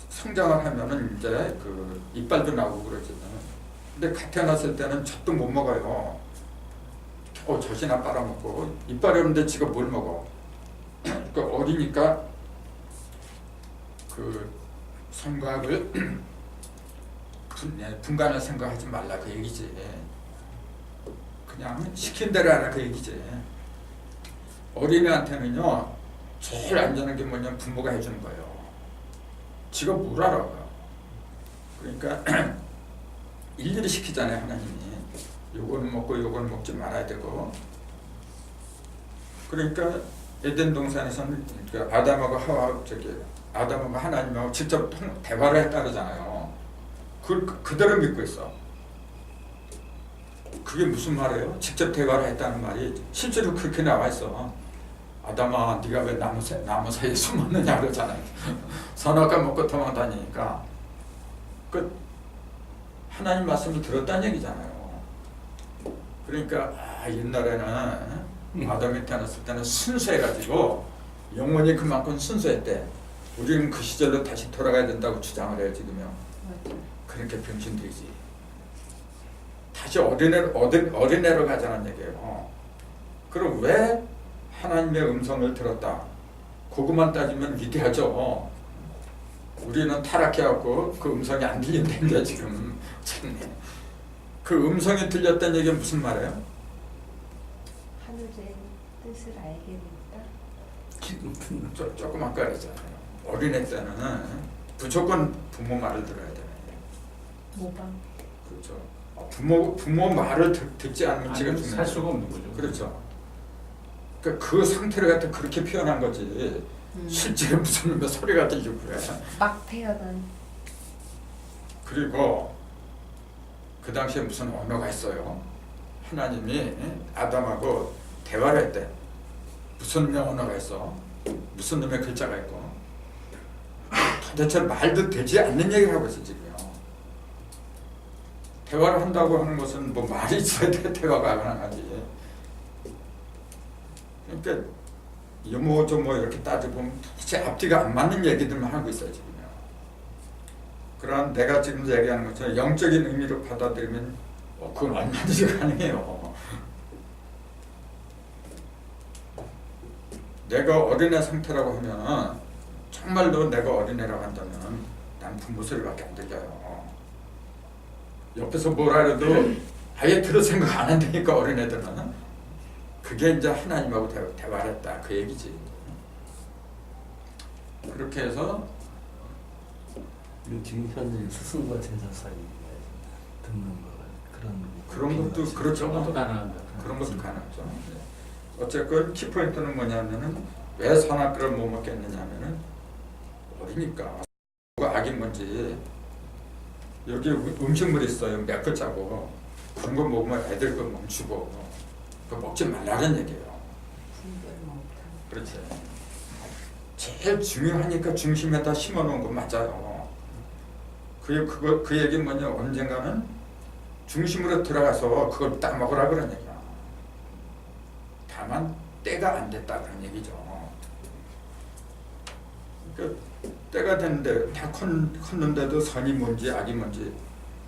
성장을 하면은 이제 그 이빨도 나오고 그러잖아요. 근데 갓 태어났을 때는 젖도 못 먹어요. 젖이나 빨아먹고 이빨이 없는데 지가 뭘 먹어? 그 어리니까 그 성곽을 분간할 생각하지 말라 그 얘기지. 그냥 시킨 대로 하라 그 얘기지. 어린애한테는요 제일 안전한 게 뭐냐면 부모가 해주는 거예요. 지가 뭘 알아. 그러니까 일일이 시키잖아요 하나님이. 요거는 먹고 요거는 먹지 말아야 되고. 그러니까 에덴 동산에서는 아담하고 하나님하고 직접 대화를 했다 그러잖아요. 그걸 그대로 믿고 있어. 그게 무슨 말이에요? 직접 대화를 했다는 말이 실제로 그렇게 나와 있어. 아담아 네가 왜 나무 사이에 숨었느냐 그러잖아요. 선악과 먹고 도망다니니까 그 하나님 말씀을 들었다는 얘기잖아요. 그러니까 옛날에는 아담이 태어났을 때는 순수해가지고 영혼이 그만큼 순수했대. 우리는 그 시절로 다시 돌아가야 된다고 주장을 해요 지금요. 그렇게 병신들이지. 다시 어린애로 가자는 얘기예요. 그럼 왜 하나님의 음성을 들었다? 그것만 따지면 위대하죠. 우리는 타락해갖고 그 음성이 안 들린다는데 지금 참네. 그 음성이 들렸다는 얘기는 무슨 말이에요? 하늘의 뜻을 알게 됐다. 조금 아까 그랬잖아요. 어린애 때는 무조건 부모 말을 들어야 되는 거예요. 모방. 그렇죠. 부모 말을 듣지 않으면 지금 살 수가 없는 거죠. 그렇죠. 그러니까 그 상태를 갖다 그렇게 표현한 거지. 실제 무슨 소리가 들리고 그래. 막 태어난. 그리고 그 당시에 무슨 언어가 있어요. 하나님이 아담하고 대화를 했대. 무슨 놈의 언어가 있어. 무슨 놈의 글자가 있고. 도대체 말도 되지 않는 얘기를 하고 있어 지금요. 대화를 한다고 하는 것은 뭐 말이 있어야 돼 대화가 가능하지. 그러니까 요모조모 이렇게 따져보면 도대체 앞뒤가 안 맞는 얘기들만 하고 있어요 지금요. 그러한 내가 지금 얘기하는 것처럼 영적인 의미로 받아들이면 그건 얼마든지 가능해요. 내가 어린애 상태라고 하면 정말로 내가 어린애라고 한다면 난 부모 소리밖에 안 들려요. 옆에서 뭐라 해도 아예 들을 생각 안 한다니까 어린애들은. 그게 이제 하나님하고 대화를 했다 그 얘기지. 그렇게 해서 지금 현재 스승과 제자 사이에 듣는 거 그런 것도 그렇죠. 그런 것도 가능합니다. 그런 것도 가능하죠. 어쨌건 키포인트는 뭐냐면은 왜 선악과를 못 먹겠느냐면은 어리니까. 악인 뭔지 여기 음식물이 있어요. 몇 글자고 그런 거 먹으면 애들 거 멈추고 그거 먹지 말라는 얘기예요. 그렇지. 제일 중요하니까 중심에다 심어놓은 거 맞아요. 그 얘기는 뭐냐 언젠가는 중심으로 들어가서 그걸 따먹으라 그런 얘기야. 다만 때가 안 됐다 그런 얘기죠. 그러니까 때가 됐는데 다 컸는데도 선이 뭔지 악이 뭔지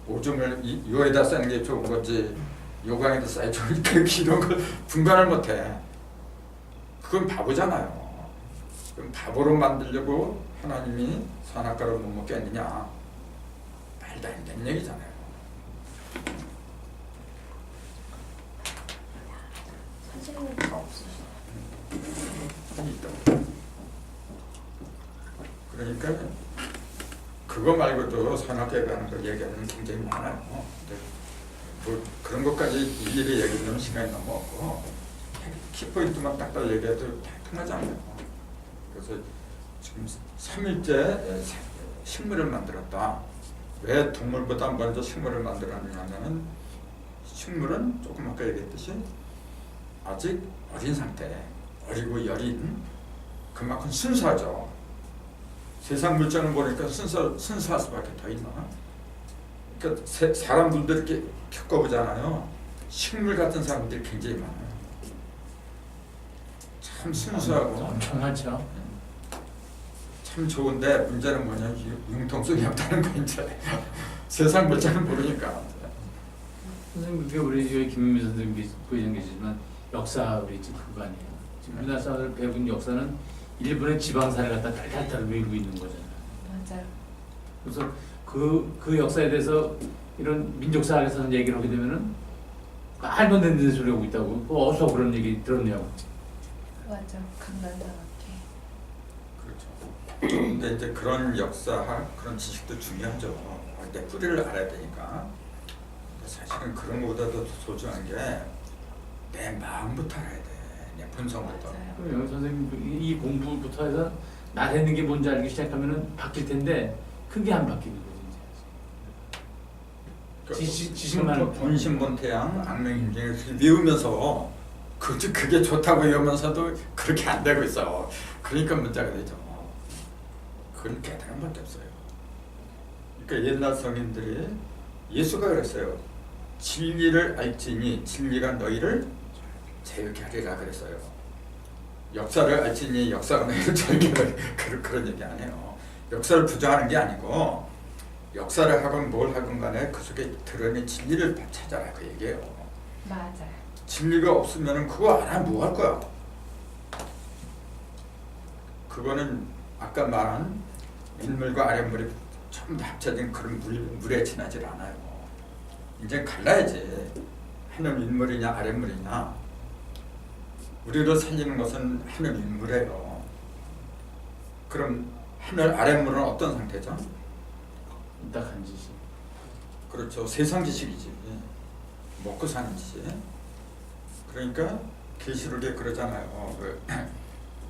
오줌을 요에다 싸는 게 좋은 건지 요강에다 싸야 좋으니까 이런 걸 분간을 못해. 그건 바보잖아요. 그럼 바보로 만들려고 하나님이 선악과를 못 먹게 했느냐? 말도 안 되는 얘기잖아요. 사진은 다 없으시죠? 있다. 그러니까 그거 말고도 산업개발하는 거 얘기하면 굉장히 많아요. 근데 뭐 그런 것까지 일일이 얘기하면 시간이 너무 없고 키포인트만 딱딱 얘기해도 통하지 않아요. 그래서 지금 3일째 식물을 만들었다. 왜 동물보다 먼저 식물을 만들었느냐면 식물은 조금 아까 얘기했듯이 아직 어린 상태, 어리고 여린 그만큼 순수하죠. 세상 물정을 보니까 순수할 수밖에 더 있나. 그러니까 사람들도 이렇게 겪어보잖아요. 식물 같은 사람들이 굉장히 많아요. 참 순수하고 엄청 많죠. 참 좋은데 문제는 뭐냐, 융통성이 없다는 거 이제 세상 물정을 모르니까. 선생님 그게 우리 김민미 선생님 보이는 계시지만 역사 우리 지금 그거 아니에요. 지금 우리나라 사람들 배운 역사는 일본의 지방사를 갖다 달달달 외우고 있는 거잖아요. 맞아요. 그래서 그 역사에 대해서 이런 민족사학에서는 얘기를 하게 되면은 말도 안 되는 소리 하고 있다고. 어디서 그런 얘기 들었냐고. 맞아. 강남사학회. 그렇죠. 근데 이제 그런 역사학 그런 지식도 중요하죠. 내 뿌리를 알아야 되니까. 사실은 그런 것보다도 소중한 게 내 마음부터 알아야 돼. 내 본성부터. 맞아요. 그럼 선생님 이 공부부터 해서 나 되는 게 뭔지 알기 시작하면은 바뀔 텐데 그게 안 바뀌는 거지 이제. 지식만 본신본태양 악명인증을 외우면서 그게 좋다고 외우면서도 그렇게 안 되고 있어. 그러니까 문제가 되죠. 그건 깨달은 밖에 없어요. 그러니까 옛날 성인들이 예수가 그랬어요. 진리를 알지니 진리가 너희를 자유케 하리라 그랬어요. 역사를 알지니 역사가 너희를 자유케 하리라 그런 얘기 아니에요. 역사를 부정하는 게 아니고 역사를 하건 뭘 하건 간에 그 속에 드러낸 진리를 찾아라 그 얘기예요. 맞아요. 진리가 없으면 그거 알아 뭐 할 거야. 그거는 아까 말한 윗물과 아랫물이 전부 다 합쳐진 그런 물에 지나질 않아요. 이제 갈라야지. 하늘 윗물이냐 아랫물이냐. 우리를 살리는 것은 하늘 윗물이에요. 그럼 하늘 아랫물은 어떤 상태죠? 딱한 짓이. 그렇죠. 세상 지식이지. 먹고 사는 지식. 그러니까 계시록에 그러잖아요.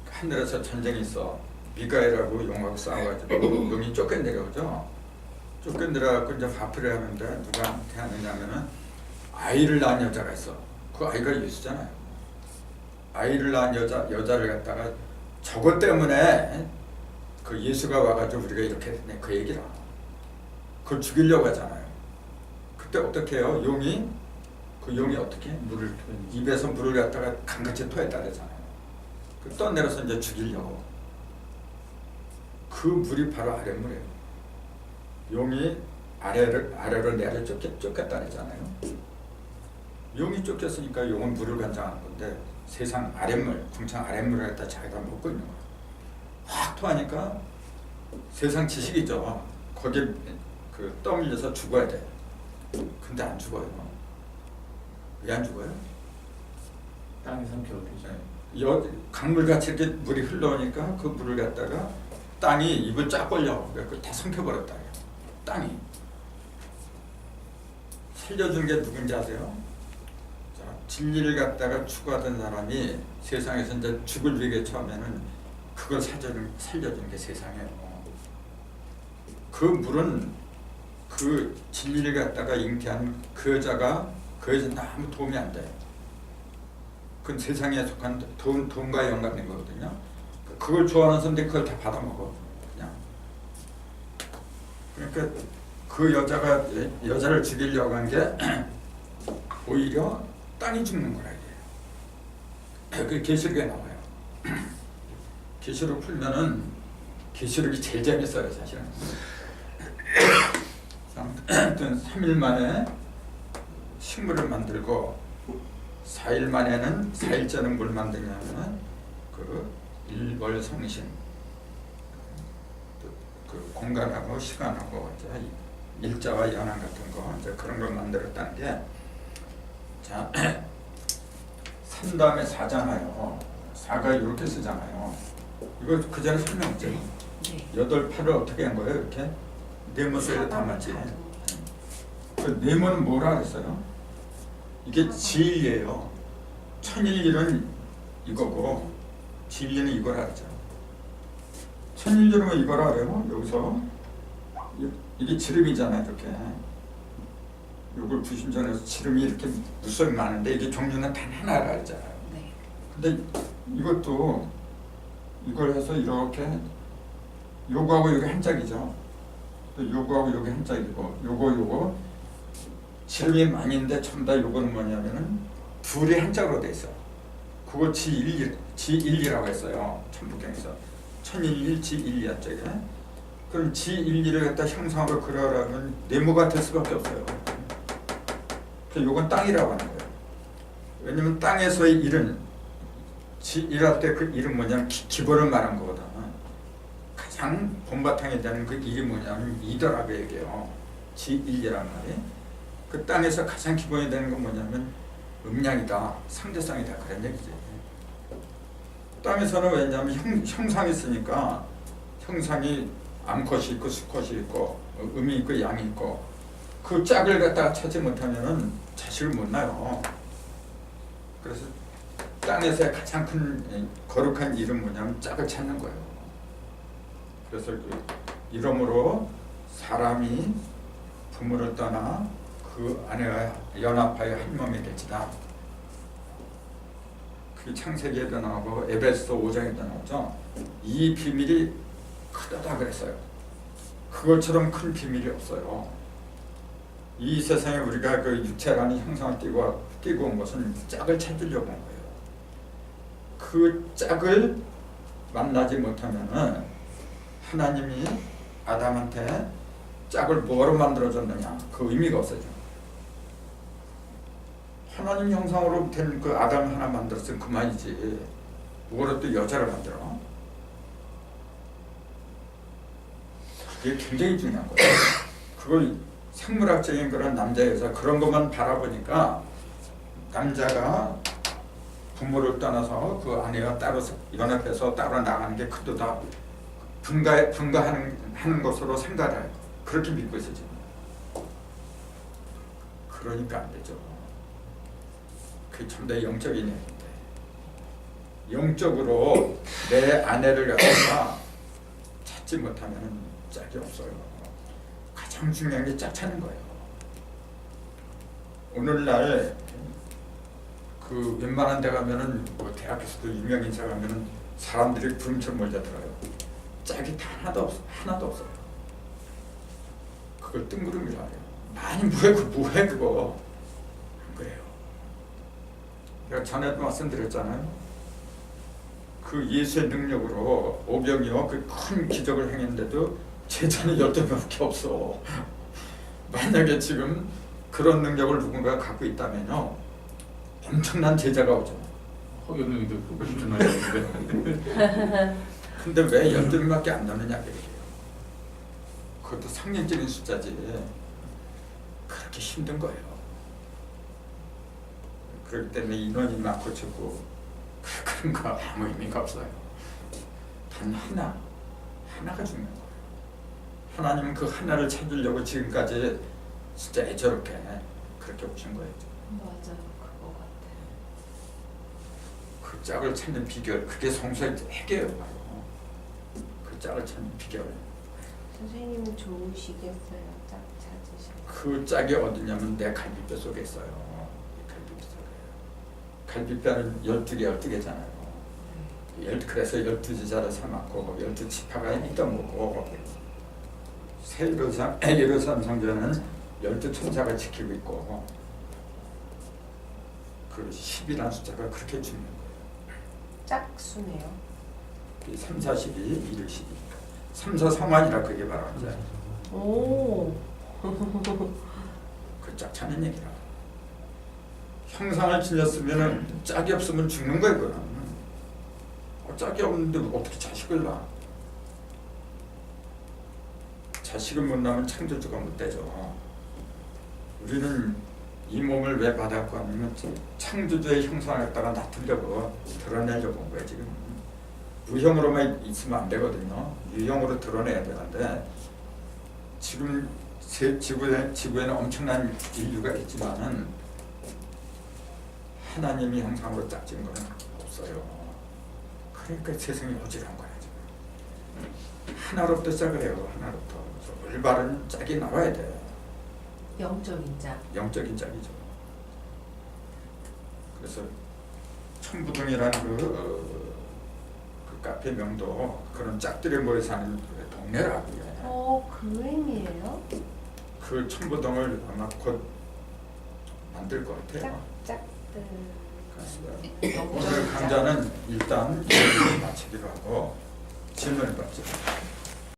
하늘에서 전쟁이 있어. 미가엘하고 용하고 싸워가지고 용이 쫓겨내려오죠. 쫓겨내려가고 이제 화풀이를 하는데 누구한테 하느냐면은 아이를 낳은 여자가 있어. 그 아이가 예수잖아요. 아이를 낳은 여자를 갖다가 저것 때문에 그 예수가 와가지고 우리가 이렇게 됐네 그 얘기라. 그걸 죽이려고 하잖아요. 그때 어떻게 해요? 그 용이 어떻게 물을 입에서 물을 갖다가 강같이 토했다 그러잖아요. 그 떠내려서 이제 죽이려고. 그 물이 바로 아랫물이에요. 용이 아래로 내려 쫓겼다 그러잖아요. 용이 쫓겼으니까 용은 물을 관장하는 건데 세상 아랫물, 궁창 아랫물을 갖다 자기가 먹고 있는 거예요. 확 토하니까 세상 지식이죠. 거기에 떠밀려서 죽어야 돼. 근데 안 죽어요. 왜 안 죽어요? 땅이 삼켜버리죠. 강물같이 이렇게 물이 흘러오니까 그 물을 갖다가 땅이 입을 쫙 벌려. 그걸 다 삼켜버렸다. 땅이. 살려준 게 누군지 아세요? 자, 진리를 갖다가 추구하던 사람이 세상에서 이제 죽을 위기에 처하면은 그걸 살려주는 게 세상이에요. 그 물은 그 진리를 갖다가 잉태한 그 여자는 아무 도움이 안 돼. 그건 세상에 속한 돈과 영감인 거거든요. 그걸 좋아하는 사람들이 그걸 다 받아먹어. 그냥. 그러니까 그 여자를 죽이려고 한 게 오히려 땅이 죽는 거라 이게. 그 계시록에 나와요. 계시록 풀면은 계시록이 제일 재밌어요 사실은. 아무튼 3일 만에 식물을 만들고 4일 만에는 4일째는 뭘 만드냐면은 그 일월성신 그 공간하고 시간하고 이제 일자와 연한 같은 거 이제 그런 걸 만들었다는 게 자 산 다음에 사잖아요. 사가 이렇게 쓰잖아요. 이거 그 전에 설명했죠. 네. 8, 8을 어떻게 한 거예요? 이렇게 네모 속에 담았지. 그 네모는 뭐라 그랬어요? 이게 진리예요. 천일일은 이거고 진리는 이거라 그러죠. 천일일은 이거라 그래요. 여기서 이게 지름이잖아요. 이렇게 이걸 부심전에서 지름이 이렇게 무수히 많은데 이게 종류는 단 하나라 그러잖아요. 네. 근데 이것도 이걸 해서 이렇게 요거하고 요게 한 짝이죠. 또 요거하고 요게 한 짝이고 요거 지름이 많이 있는데 전부 다 요거는 뭐냐면은 둘이 한 짝으로 돼 있어. 그거 G1이라고 했어요. 천부경에서 천일일 G1이야 쪽에. 그럼 G1을 갖다 형상으로 그려라면 네모가 될 수밖에 없어요. 그래서 요건 땅이라고 하는 거예요. 왜냐면 땅에서의 일은 G1할 때 그 일은 뭐냐면 기본을 말한 거거든. 가장 본바탕이 되는 그 일이 뭐냐면 이더라고 얘기해요. G1이란 말이. 그 땅에서 가장 기본이 되는 건 뭐냐면 음량이다, 상대성이다 그런 얘기지. 땅에서는 왜냐면 형상이 있으니까 형상이 암컷이 있고 수컷이 있고 음이 있고 양이 있고 그 짝을 갖다가 찾지 못하면은 자식을 못 낳아요. 그래서 땅에서의 가장 큰 거룩한 일은 뭐냐면 짝을 찾는 거예요. 그래서 그 이러므로 사람이 부모를 떠나 그 아내와 연합하여 한 몸이 될지다. 그 창세기에도 나오고 에베소 5장에도 나오죠. 이 비밀이 크다 그랬어요. 그것처럼 큰 비밀이 없어요. 이 세상에 우리가 그 육체라는 형상을 띄고 온 것은 짝을 찾으려고 온 거예요. 그 짝을 만나지 못하면은 하나님이 아담한테 짝을 뭐로 만들어줬느냐 그 의미가 없어져. 하나님 형상으로 된 그 아담 하나 만들었으면 그만이지. 뭐로 또 여자를 만들어? 그게 굉장히 중요한 거예요. 그걸 생물학적인 그런 남자 여자 그런 것만 바라보니까 남자가 부모를 떠나서 그 아내와 따로 연합해서 따로 나가는 게 그도다 분가하는 것으로 생각해요. 그렇게 믿고 있어 지금. 그러니까 안 되죠. 그게 참 더 영적인 얘기인데 영적으로 내 아내를 갖다가 찾지 못하면 짝이 없어요. 가장 중요한 게 짝 찾는 거예요. 오늘날 그 웬만한 데 가면은 뭐 대학에서도 유명 인사 가면은 사람들이 구름처럼 몰려들어요. 짝이 다 하나도 없어요. 그걸 뜬구름이라 해요. 많이 뭐해 그거. 그래요. 내가 전에도 말씀드렸잖아요. 그 예수의 능력으로 오병이어 그 큰 기적을 행했는데도 제자는 12명밖에 없어. 만약에 지금 그런 능력을 누군가 갖고 있다면요 엄청난 제자가 오죠. 허경영도 엄청나게 있는데. 근데 왜 12명밖에 안 남느냐 그래요. 그것도 상징적인 숫자지. 그렇게 힘든 거예요. 그렇기 때문에 인원이 많고 적고 그런 거 아무 의미가 없어요. 단 하나가 중요한 거예요. 하나님은 그 하나를 찾으려고 지금까지 진짜 애처롭게 그렇게 오신 거예요. 맞아요. 그거 같아요. 그 짝을 찾는 비결, 그게 성서의 핵이에요. 바로. 그 짝을 찾는 비결. 선생님은 좋으시겠어요. 짝 찾으시고. 그 짝이 어디냐면 내 갈비뼈 속에 있어요. 갈비뼈 속에. 갈비뼈는 12개잖아요. 그래서 12지자를 삼았고 12지파가 있던 거고 예루살렘 성전은 12천사가 지키고 있고 그 10이라는 숫자가 그렇게 중요한 거예요. 짝수네요. 3, 4, 12, 1, 12. 3, 4, 3완이라 그게 바로 이제 오. 그 짝 찾는 얘기라. 형상을 지녔으면은 짝이 없으면 죽는 거예요. 그거는. 짝이 없는데 어떻게 자식을 낳아? 자식을 못 낳으면 창조주가 못 되죠. 우리는 이 몸을 왜 받았고 하면 창조주의 형상을 갖다가 나타내려고 드러내려고 온 거예요. 지금 무형으로만 있으면 안 되거든요. 유형으로 드러내야 되는데 지금 지구에는 엄청난 인류가 있지만은 하나님이 형상으로 짝진 거는 없어요. 그러니까 세상이 어지러운 거야 지금. 하나로부터 짝을 해요. 하나로부터. 그래서 올바른 짝이 나와야 돼. 영적인 짝. 영적인 짝이죠. 그래서 천부동이라는 그 카페 명도 그런 짝들이 모여 사는 동네라고요. 그 의미예요? 그 천부동을 아마 곧 만들 것 같아요. 짝들. 그렇습니다. 오늘 강좌는 일단 여기서 마치기로 하고 질문을 받죠.